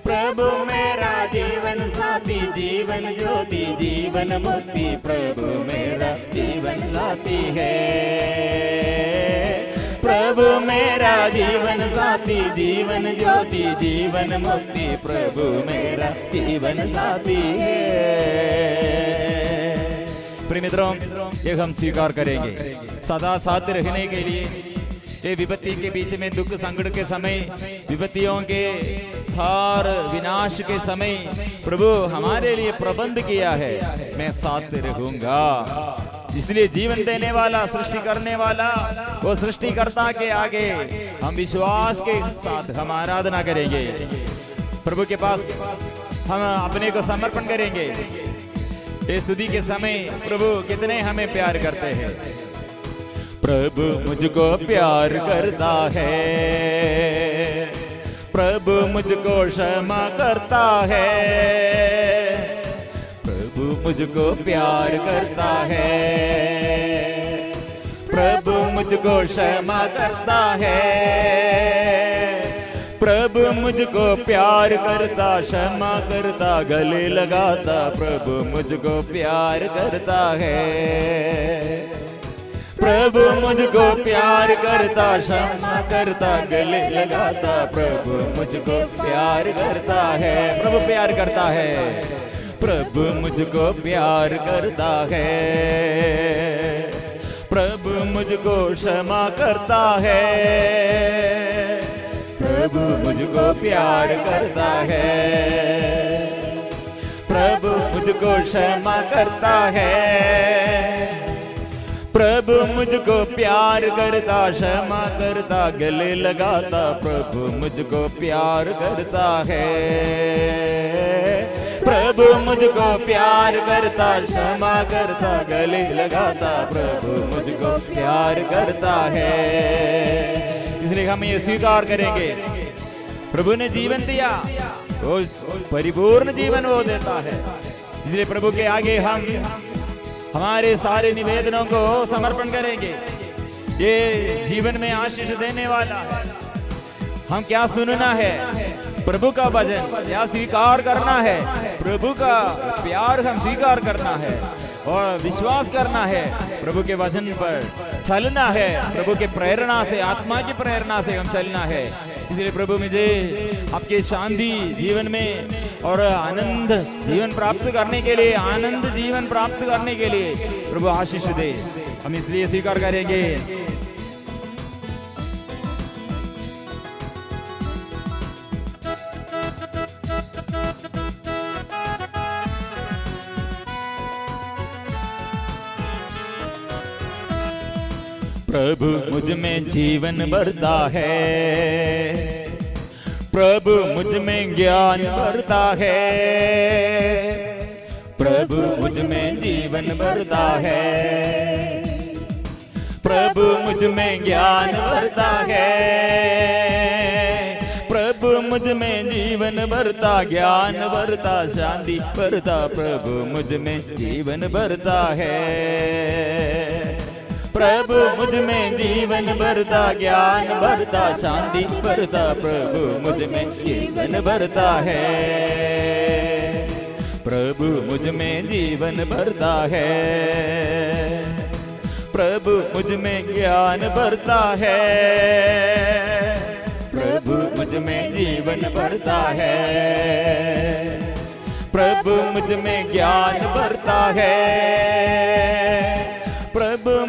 प्रभु मेरा जीवन साथी, जीवन ज्योति, जीवन मुक्ति, प्रभु मेरा जीवन साथी है, प्रभु मेरा जीवन साथी, जीवन ज्योति, जीवन मुक्ति, प्रभु मेरा जीवन साथी है। प्रिय मित्रों, ये हम स्वीकार करेंगे सदा साथ रहने के लिए। ये विपत्ति के बीच में, दुख संकट के समय, विपत्तियों के सार विनाश के समय प्रभु हमारे लिए प्रबंध किया है, मैं साथ रहूंगा। इसलिए जीवन देने वाला, सृष्टि करने वाला, वो सृष्टिकर्ता के आगे हम विश्वास के साथ हम आराधना करेंगे। प्रभु के पास हम अपने को समर्पण करेंगे। इस स्तुति के समय प्रभु कितने हमें प्यार करते हैं। प्रभु मुझको प्यार करता है, प्रभु मुझको क्षमा करता है, प्रभु मुझको प्यार करता है, प्रभु मुझको क्षमा करता है, प्रभु मुझको प्यार करता, क्षमा करता, गले लगाता, प्रभु मुझको प्यार करता है, प्रभु मुझको प्यार करता, क्षमा करता, गले लगाता, प्रभु मुझको प्यार करता है। प्रभु प्यार करता है, प्रभु मुझको प्यार करता है, प्रभु मुझको क्षमा करता है, प्रभु मुझको प्यार करता है, प्रभु मुझको क्षमा करता है, प्रभु मुझको प्यार करता, क्षमा करता, गले लगाता, प्रभु मुझको प्यार करता है, प्रभु मुझको प्यार करता, क्षमा करता, गले लगाता, प्रभु मुझको प्यार करता है। इसलिए हम ये स्वीकार करेंगे, प्रभु ने जीवन दिया, वो परिपूर्ण जीवन वो देता है। इसलिए प्रभु के आगे हम हमारे सारे निवेदनों को समर्पण करेंगे। ये जीवन में आशीष देने वाला है। हम क्या सुनना है? प्रभु का भजन क्या स्वीकार करना है? प्रभु का प्यार हम स्वीकार करना है और विश्वास करना है। प्रभु के वचन पर चलना है, प्रभु के प्रेरणा से, आत्मा की प्रेरणा से हम चलना है। इसलिए प्रभु मुझे आपके शांति जीवन में और आनंद जीवन प्राप्त करने के लिए, आनंद जीवन प्राप्त करने के लिए प्रभु आशीष दे। हम इसलिए स्वीकार करेंगे। प्रभु मुझ में जीवन भरता है, प्रभु मुझ में ज्ञान भरता है, प्रभु मुझ में जीवन भरता है, प्रभु मुझ में ज्ञान भरता है, प्रभु मुझ में जीवन भरता, ज्ञान भरता, शांति भरता, प्रभु मुझ में जीवन भरता है, प्रभु मुझ में जीवन भरता, ज्ञान भरता, शांति भरता, प्रभु मुझ में जीवन भरता है, प्रभु मुझ में जीवन भरता है, प्रभु मुझ में ज्ञान भरता है, प्रभु मुझ में जीवन भरता है, प्रभु मुझ में ज्ञान भरता है,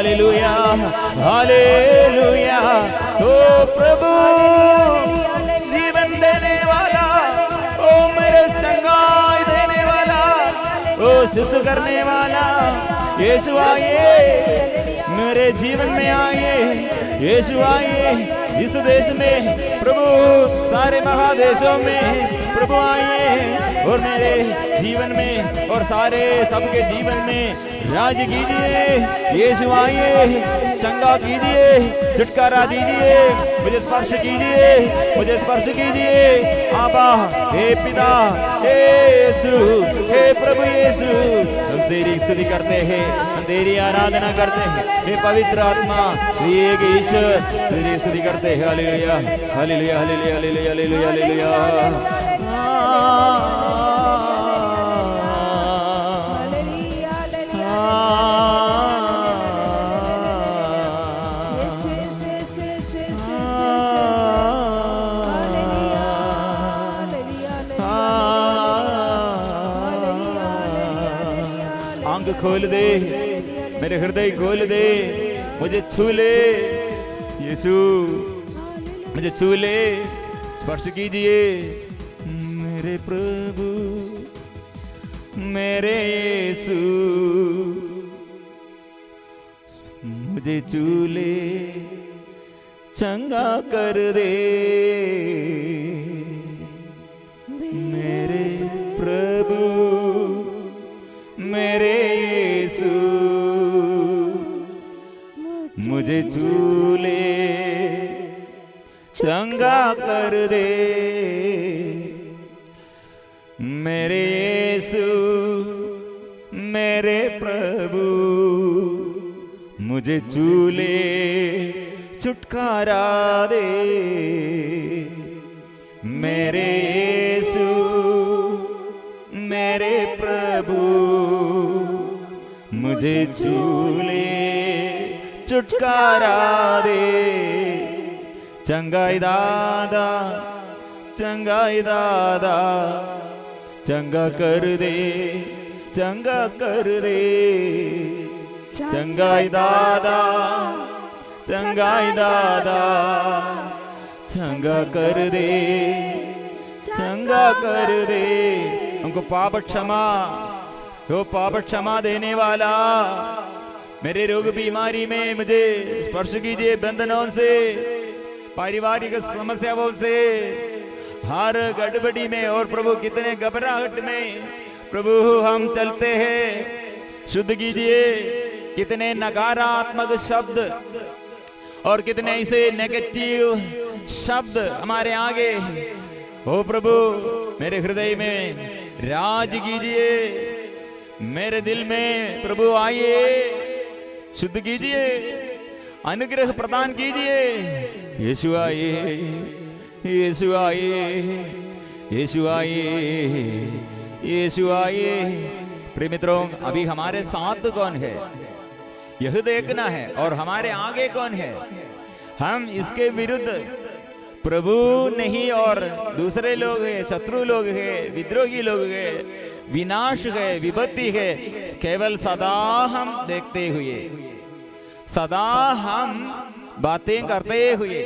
हालेलुया हालेलुया। ओ प्रभु जीवन देने वाला, ओ मेरे चंगाई देने वाला, ओ शुद्ध करने वाला यीशु आइए, मेरे जीवन में आइए, यीशु आइए, इस देश में प्रभु, सारे महादेशों में प्रभु आइए और मेरे जीवन में और सारे सबके जीवन में राज कीजिए। यीशु आइए, चंगा कीजिए, छुटकारा दीजिए, मुझे स्पर्श कीजिए, मुझे स्पर्श कीजिए। आबा, हे पिता, हे यीशु, हे प्रभु यीशु, हम तेरी स्तुति करते हैं, हम तेरी आराधना करते हैं। हे पवित्र आत्मा, एक ईश्वर, तेरी स्तुति करते हैं। Hallelujah hallelujah hallelujah hallelujah hallelujah hallelujah. आंख खोल दे, मेरे हृदय खोल दे, मुझे छू ले यीशु, मुझे छू ले, स्पर्श कीजिए मेरे प्रभु, मेरे यीशु, मुझे छू ले, चंगा कर दे मेरे प्रभु, मेरे यीशु, मुझे छू ले, चंगा कर दे मेरे यीशु, मेरे प्रभु, मुझे छू ले, छुटकारा दे मेरे यीशु, मेरे प्रभु, मुझे छू ले, छुटकारा दे। चंगाई दादा, चंगाई दादा, चंगा कर दे, चंगा कर दे, चंगाई दादा, चंगाई दादा, चंगा कर दे, चंगा कर दे। हमको पाप क्षमा, वो पाप क्षमा देने वाला, मेरे रोग बीमारी में मुझे स्पर्श कीजिए, बंधनों से, पारिवारिक समस्याओं से, हर गड़बड़ी में और प्रभु कितने घबराहट में प्रभु हम चलते हैं, शुद्ध कीजिए। कितने नकारात्मक शब्द और कितने ऐसे नेगेटिव शब्द हमारे आगे, ओ प्रभु मेरे हृदय में राज कीजिए, मेरे दिल में प्रभु आइए, शुद्ध कीजिए, अनुग्रह प्रदान कीजिए। यीशु आइए, यीशु आइए, यीशु आइए, यीशु आइए। प्रिय मित्रों, अभी हमारे साथ कौन है यह देखना है, और हमारे आगे कौन है। हम इसके विरुद्ध प्रभु नहीं और दूसरे लोग हैं, शत्रु लोग हैं, विद्रोही लोग हैं, विनाश है, विपत्ति है, केवल सदा हम देखते हुए, सदा हम बातें करते हुए,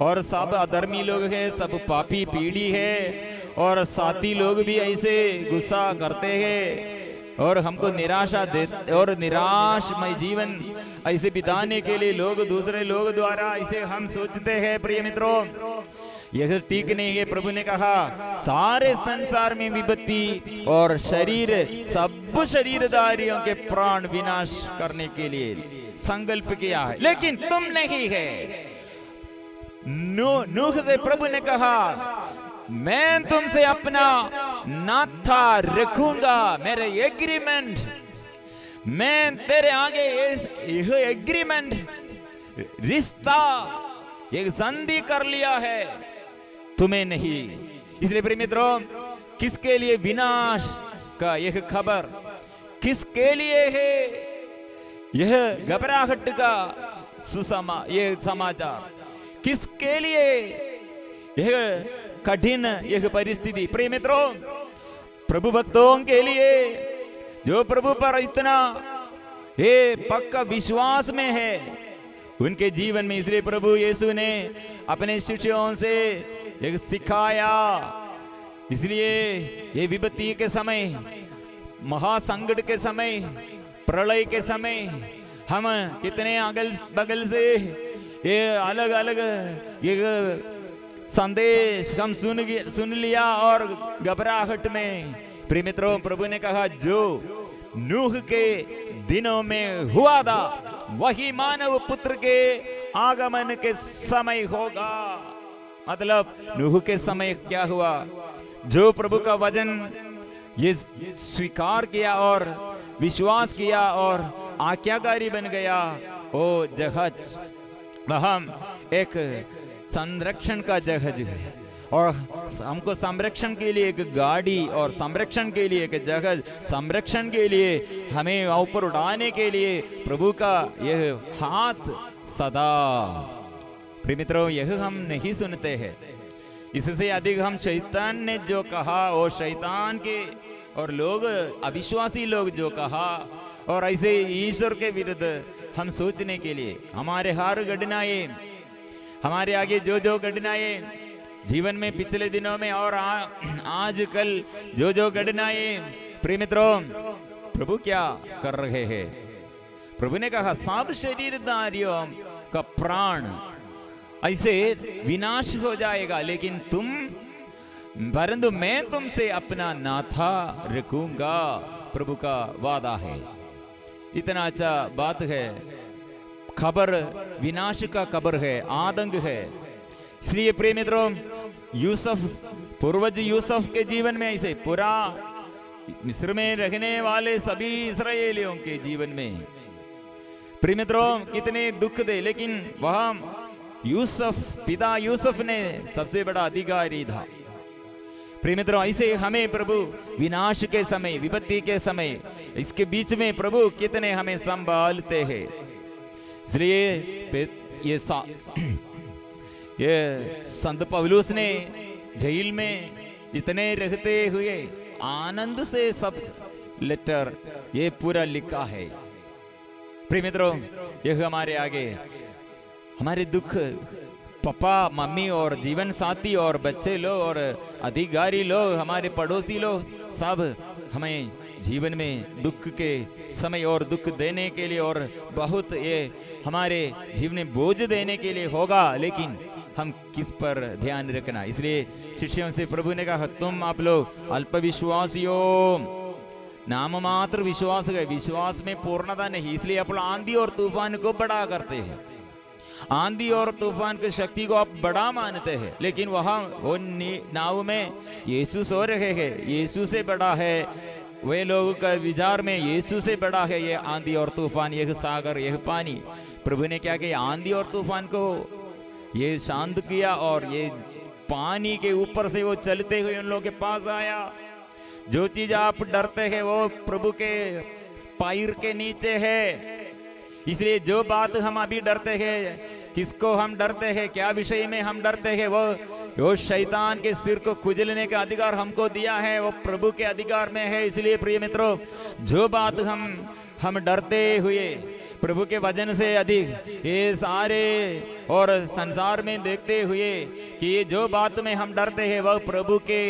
और सब अधर्मी लोग हैं, सब पापी पीढ़ी है, और साथी लोग भी ऐसे गुस्सा करते हैं और हमको निराशा दे, और निराशमय जीवन ऐसे बिताने के लिए लोग, दूसरे लोग द्वारा ऐसे हम सोचते हैं। प्रिय मित्रों, यह ठीक नहीं है। प्रभु ने कहा सारे संसार में विपत्ति और शरीर, सब शरीरधारियों के प्राण विनाश करने के लिए संकल्प किया है, लेकिन तुम नहीं है। नूह से प्रभु ने कहा मैं तुमसे अपना नाता रखूंगा, मेरे एग्रीमेंट, मैं तेरे आगे यह एग्रीमेंट, रिश्ता, एक संधि कर लिया है, तुम्हें नहीं। इसलिए प्रिय मित्रों, किसके लिए विनाश का यह खबर, किसके लिए है यह घबराहट का यह समाचार, किसके लिए यह कठिन यह परिस्थिति। प्रिय मित्रों, प्रभु भक्तों के लिए, जो प्रभु पर इतना ये पक्का विश्वास में है उनके जीवन में। इसलिए प्रभु यीशु ने अपने शिष्यों से एक सिखाया। इसलिए ये विपत्ति के समय, महासंकट के समय, प्रलय के समय हम कितने अगल बगल से ये अलग अलग ये संदेश हम सुन लिया और घबराहट में। प्रिय मित्रों, प्रभु ने कहा जो नूह के दिनों में हुआ था वही मानव पुत्र के आगमन के समय होगा। मतलब नूह के समय क्या हुआ? जो प्रभु का वचन ये स्वीकार किया और विश्वास किया और आज्ञाकारी बन गया, वो जहाज हम एक संरक्षण का जहाज है और हमको संरक्षण के लिए एक गाड़ी और संरक्षण के लिए एक जहाज, संरक्षण के लिए हमें ऊपर उड़ाने के लिए प्रभु का यह हाथ सदा। प्रिय मित्रों, यह हम नहीं सुनते हैं। इससे अधिक हम शैतान ने जो कहा वो शैतान के और लोग अविश्वासी लोग जो कहा और ऐसे ईश्वर के विरुद्ध हम सोचने के लिए हमारे हर घटनाएं, हमारे आगे जो जो घटनाएं जीवन में पिछले दिनों में और आजकल जो जो घटनाएं, प्रिय मित्रों, प्रभु क्या कर रहे हैं? प्रभु ने कहा सब शरीरधारियों का प्राण ऐसे विनाश हो जाएगा, लेकिन परंतु मैं तुमसे अपना नाथा रखूंगा। प्रभु का वादा है। इतना अच्छा बात है। खबर विनाश का खबर है, आतंक है। इसलिए प्रिय मित्रों, यूसुफ, पूर्वज यूसुफ के जीवन में ऐसे पूरा मिस्र में रहने वाले सभी इस्राएलियों के जीवन में प्रिय मित्रों कितने दुख दे, लेकिन वह यूसुफ, पिता यूसुफ ने सबसे बड़ा अधिकारी था। प्रिय मित्रों, ऐसे हमें प्रभु विनाश के समय, विपत्ति के समय, इसके बीच में प्रभु कितने हमें संभालते हैं। इसलिए ये संत पौलुस ने जेल में इतने रहते हुए आनंद से सब लेटर ये पूरा लिखा है। प्रिय मित्रों, यह हमारे आगे हमारे दुख, पापा मम्मी और जीवन साथी और बच्चे लोग और अधिकारी लोग, हमारे पड़ोसी लोग, सब हमें जीवन में दुख के समय और दुख देने के लिए और बहुत ये हमारे जीवन में बोझ देने के लिए होगा, लेकिन हम किस पर ध्यान रखना। इसलिए शिष्यों से प्रभु ने कहा तुम आप लोग अल्पविश्वासियों, नाम मात्र विश्वास है, विश्वास में पूर्णता नहीं। इसलिए आप आंधी और तूफान को बड़ा करते हैं, आंधी और तूफान की शक्ति को आप बड़ा मानते हैं, लेकिन वहां वो नाव में यीशु सो रहे हैं, यीशु से बड़ा है। वे लोगों का विचार में यीशु से बड़ा है ये आंधी और तूफान, यह सागर, यह पानी। प्रभु ने क्या किया? आंधी और तूफान को ये शांत किया और ये पानी के ऊपर से वो चलते हुए उन लोगों के पास आया। जो चीज आप डरते हैं वो प्रभु के पैर के नीचे है। इसलिए जो बात हम अभी डरते हैं, किसको हम डरते हैं, क्या विषय में हम डरते हैं, वो शैतान के सिर को खुजलने का अधिकार हमको दिया है, वो प्रभु के अधिकार में है। इसलिए प्रिय मित्रों, जो बात हम डरते हुए प्रभु के वचन से अधिक ये सारे और संसार में देखते हुए कि ये जो बात में हम डरते हैं वह प्रभु के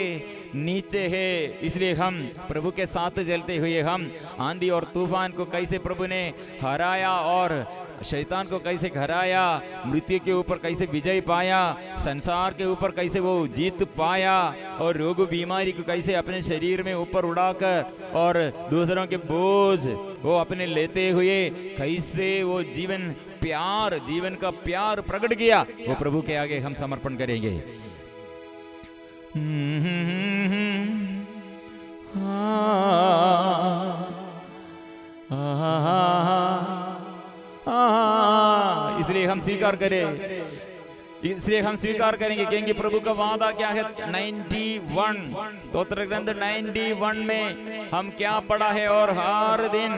नीचे है। इसलिए हम प्रभु के साथ चलते हुए हम आंधी और तूफान को कैसे प्रभु ने हराया और शैतान को कैसे हराया, मृत्यु के ऊपर कैसे विजय पाया, संसार के ऊपर कैसे वो जीत पाया और रोग बीमारी को कैसे अपने शरीर में ऊपर उड़ाकर और दूसरों के बोझ वो अपने लेते हुए कैसे वो जीवन का प्यार प्रकट किया, वो प्रभु के आगे हम समर्पण करेंगे। इसलिए हम स्वीकार करें, इसलिए हम स्वीकार करेंगे क्योंकि प्रभु का वादा क्या है? 91 स्तोत्र ग्रंथ 91 में हम क्या पढ़ा है और हर दिन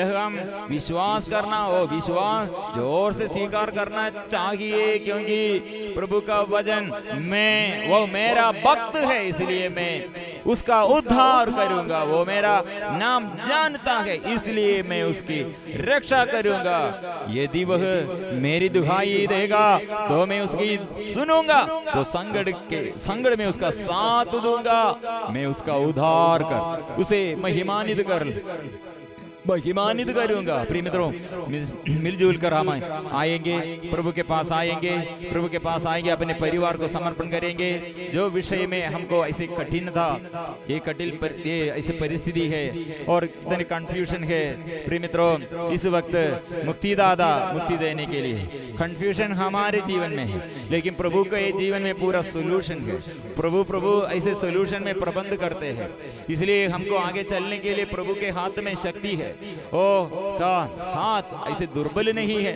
हम विश्वास करना, वो विश्वास जोर से स्वीकार करना चाहिए क्योंकि प्रभु का वचन वो मेरा भक्त है, इसलिए मैं उसका उद्धार करूंगा। वो मेरा नाम जानता है, इसलिए मैं उसकी रक्षा करूंगा। यदि वह मेरी दुहाई देगा तो मैं उसकी सुनूंगा, तो संगड़ में उसका साथ दूंगा। मैं उसका उद्धार कर उसे महिमान्वित करूंगा। प्रिय मित्रों, मिलजुल कर हम आएंगे, प्रभु के पास आएंगे, प्रभु के पास आएंगे, अपने परिवार को समर्पण करेंगे। जो विषय में हमको ऐसे कठिन था, ये ऐसी परिस्थिति है और कितने कंफ्यूजन है। प्रिय मित्रों, इस वक्त मुक्ति देने के लिए कंफ्यूजन हमारे जीवन में है, लेकिन प्रभु के जीवन में पूरा सोल्यूशन है। प्रभु ऐसे सोल्यूशन में प्रबंध करते हैं, इसलिए हमको आगे चलने के लिए प्रभु के हाथ में शक्ति है। ओ का हाथ ऐसे दुर्बल नहीं है,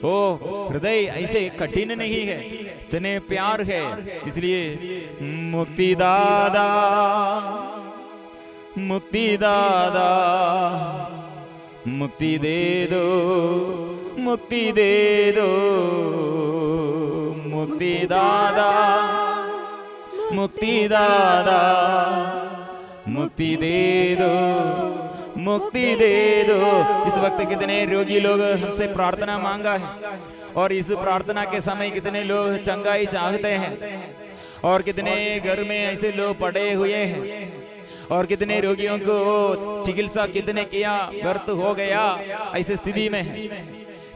ओ हृदय ऐसे कठिन नहीं है, इतने प्यार है। इसलिए मुक्तिदाता मुक्ति दे दो, मुक्तिदाता मुक्ति दे दो। इस वक्त कितने रोगी लोग हमसे प्रार्थना मांगा है, और इस प्रार्थना के समय कितने लोग चंगाई चाहते हैं, और कितने घर में ऐसे लोग पड़े हुए हैं, और कितने रोगियों को चिकित्सा कितने किया, व्यर्थ हो गया, ऐसी स्थिति में है।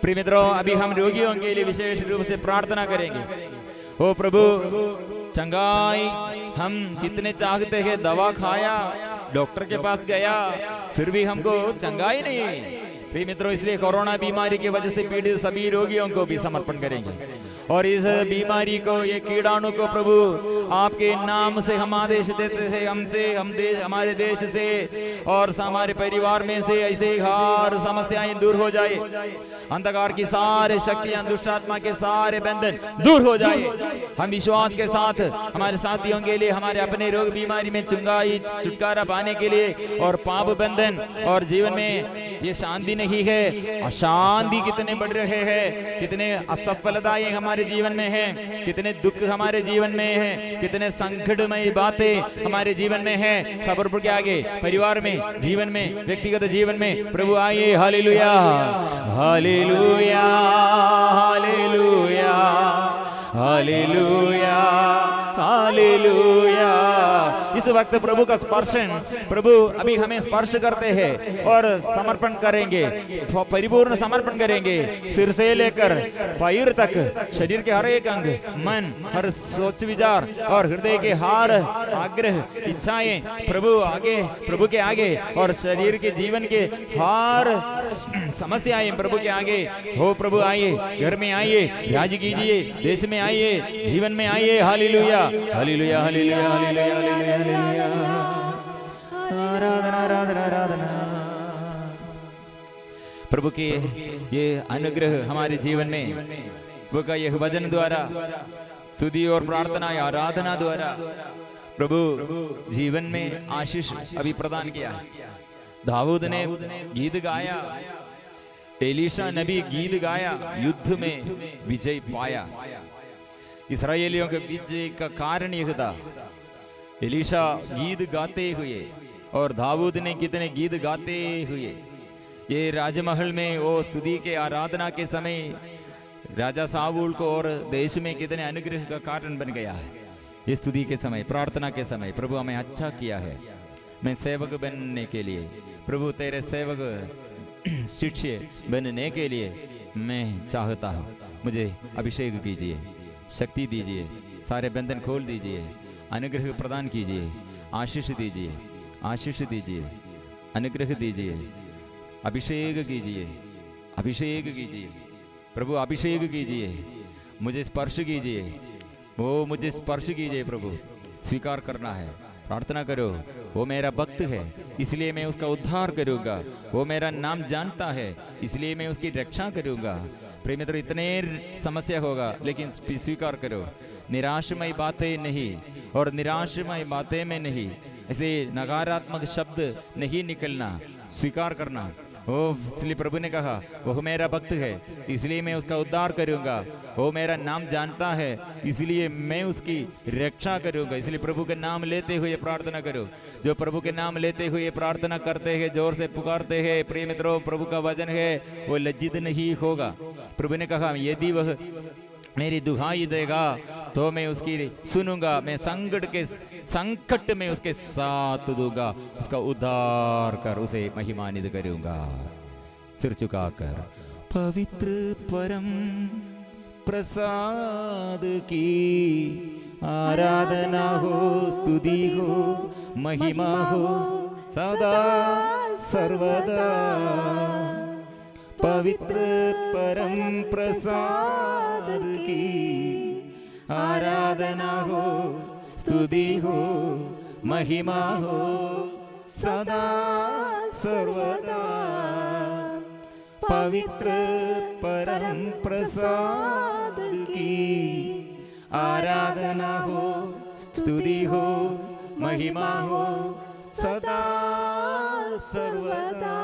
प्रिय मित्रों, अभी हम रोगियों के लिए विशेष रूप से प्रार्थना करेंगे। ओ प्रभु, चंगाई हम कितने चाहते हैं, दवा खाया, डॉक्टर के पास गया, फिर भी हमको चंगाई नहीं। प्रिय मित्रों, इसलिए कोरोना बीमारी की वजह से पीड़ित सभी रोगियों को भी समर्पण करेंगे, और इस बीमारी को, ये कीटाणु को प्रभु आपके नाम से हम आदेश देते हैं, हमारे देश से और हमारे परिवार में से ऐसे हर समस्याएं दूर हो जाए, अंधकार की सारे शक्तियां, दुष्ट आत्मा के सारे बंधन दूर हो जाए। हम विश्वास के साथ हमारे साथियों के लिए, हमारे अपने रोग बीमारी में छुटकारा पाने के लिए, और पाप बंधन और जीवन में ये शांति नहीं है, अशांति कितने बढ़ रहे हैं, कितने असफलताएं हमारे जीवन में हैं, कितने दुख हमारे जीवन में हैं, कितने संकटमय बातें हमारे जीवन में हैं। सब प्रभु के आगे, परिवार में, जीवन में, व्यक्तिगत जीवन में प्रभु आइए। Hallelujah, hallelujah, hallelujah, hallelujah, hallelujah. इस वक्त प्रभु का स्पर्शन, प्रभु अभी हमें स्पर्श करते हैं और समर्पण करेंगे, परिपूर्ण समर्पण करेंगे, सिर से लेकर पैर तक, शरीर के हर एक अंग, मन, हर सोच विचार और हृदय के हर आग्रह, इच्छाएं प्रभु के आगे, और शरीर के जीवन के हर समस्याएं प्रभु के आगे हो। प्रभु आइए, घर में आइए, राज कीजिए, देश में आइए, जीवन में आइए। Hallelujah, hallelujah, hallelujah, hallelujah, hallelujah. आराधना, आराधना, आराधना। प्रभु के ये अनुग्रह हमारे जीवन में, प्रभु का यह वचन द्वारा, स्तुति और प्रार्थना, आराधना द्वारा प्रभु जीवन में आशीष अभी प्रदान किया है। दाऊद ने गीत गाया, एलीशा नबी गीत गाया, युद्ध में विजय पाया। इस्राएलियों के विजय का कारण यह था, एलीशा गीत गाते हुए, और दाऊद ने कितने गीत गाते हुए ये राजमहल में वो स्तुति के आराधना के समय राजा साऊल को और देश में कितने अनुग्रह का कारण बन गया है। ये स्तुति के समय, प्रार्थना के समय प्रभु हमें अच्छा किया है। मैं सेवक बनने के लिए, प्रभु तेरे सेवक शिष्य बनने के लिए मैं चाहता हूँ। मुझे अभिषेक कीजिए, शक्ति दीजिए, सारे बंधन खोल दीजिए, अनुग्रह प्रदान कीजिए, आशीष दीजिए, आशीष दीजिए, अनुग्रह दीजिए, अभिषेक कीजिए, अभिषेक कीजिए प्रभु, अभिषेक कीजिए, मुझे स्पर्श कीजिए, वो मुझे स्पर्श कीजिए प्रभु। स्वीकार करना है, प्रार्थना करो। वो मेरा भक्त है, इसलिए मैं उसका उद्धार करूंगा। वो मेरा नाम जानता है, इसलिए मैं उसकी रक्षा करूंगा। प्रिय मित्र, इतने समस्या होगा, लेकिन स्वीकार करो। निराशमय बातें नहीं, और निराशमय बातें में नहीं, ऐसे नकारात्मक शब्द नहीं निकलना, स्वीकार करना। वो इसलिए प्रभु ने कहा वो मेरा भक्त है इसलिए मैं उसका उद्धार करूंगा, वो मेरा नाम जानता है इसलिए मैं उसकी रक्षा करूंगा। इसलिए प्रभु के नाम लेते हुए प्रार्थना करो। जो प्रभु के नाम लेते हुए प्रार्थना करते हैं, जोर से पुकारते हैं, प्रिय मित्रों प्रभु का वचन है वो लज्जित नहीं होगा। प्रभु ने कहा यदि वह मेरी दुहाई देगा तो मैं उसकी सुनूंगा, मैं संकट में उसके साथ दूंगा, उसका उद्धार कर उसे महिमान्वित करूंगा। सिर झुकाकर पवित्र परम प्रसाद की आराधना हो, स्तुति हो, महिमा हो सदा सर्वदा। पवित्र परम प्रसाद की आराधना हो, स्तुति हो, महिमा हो सदा सर्वदा। पवित्र परम प्रसाद की आराधना हो, स्तुति हो, महिमा हो सदा सर्वदा।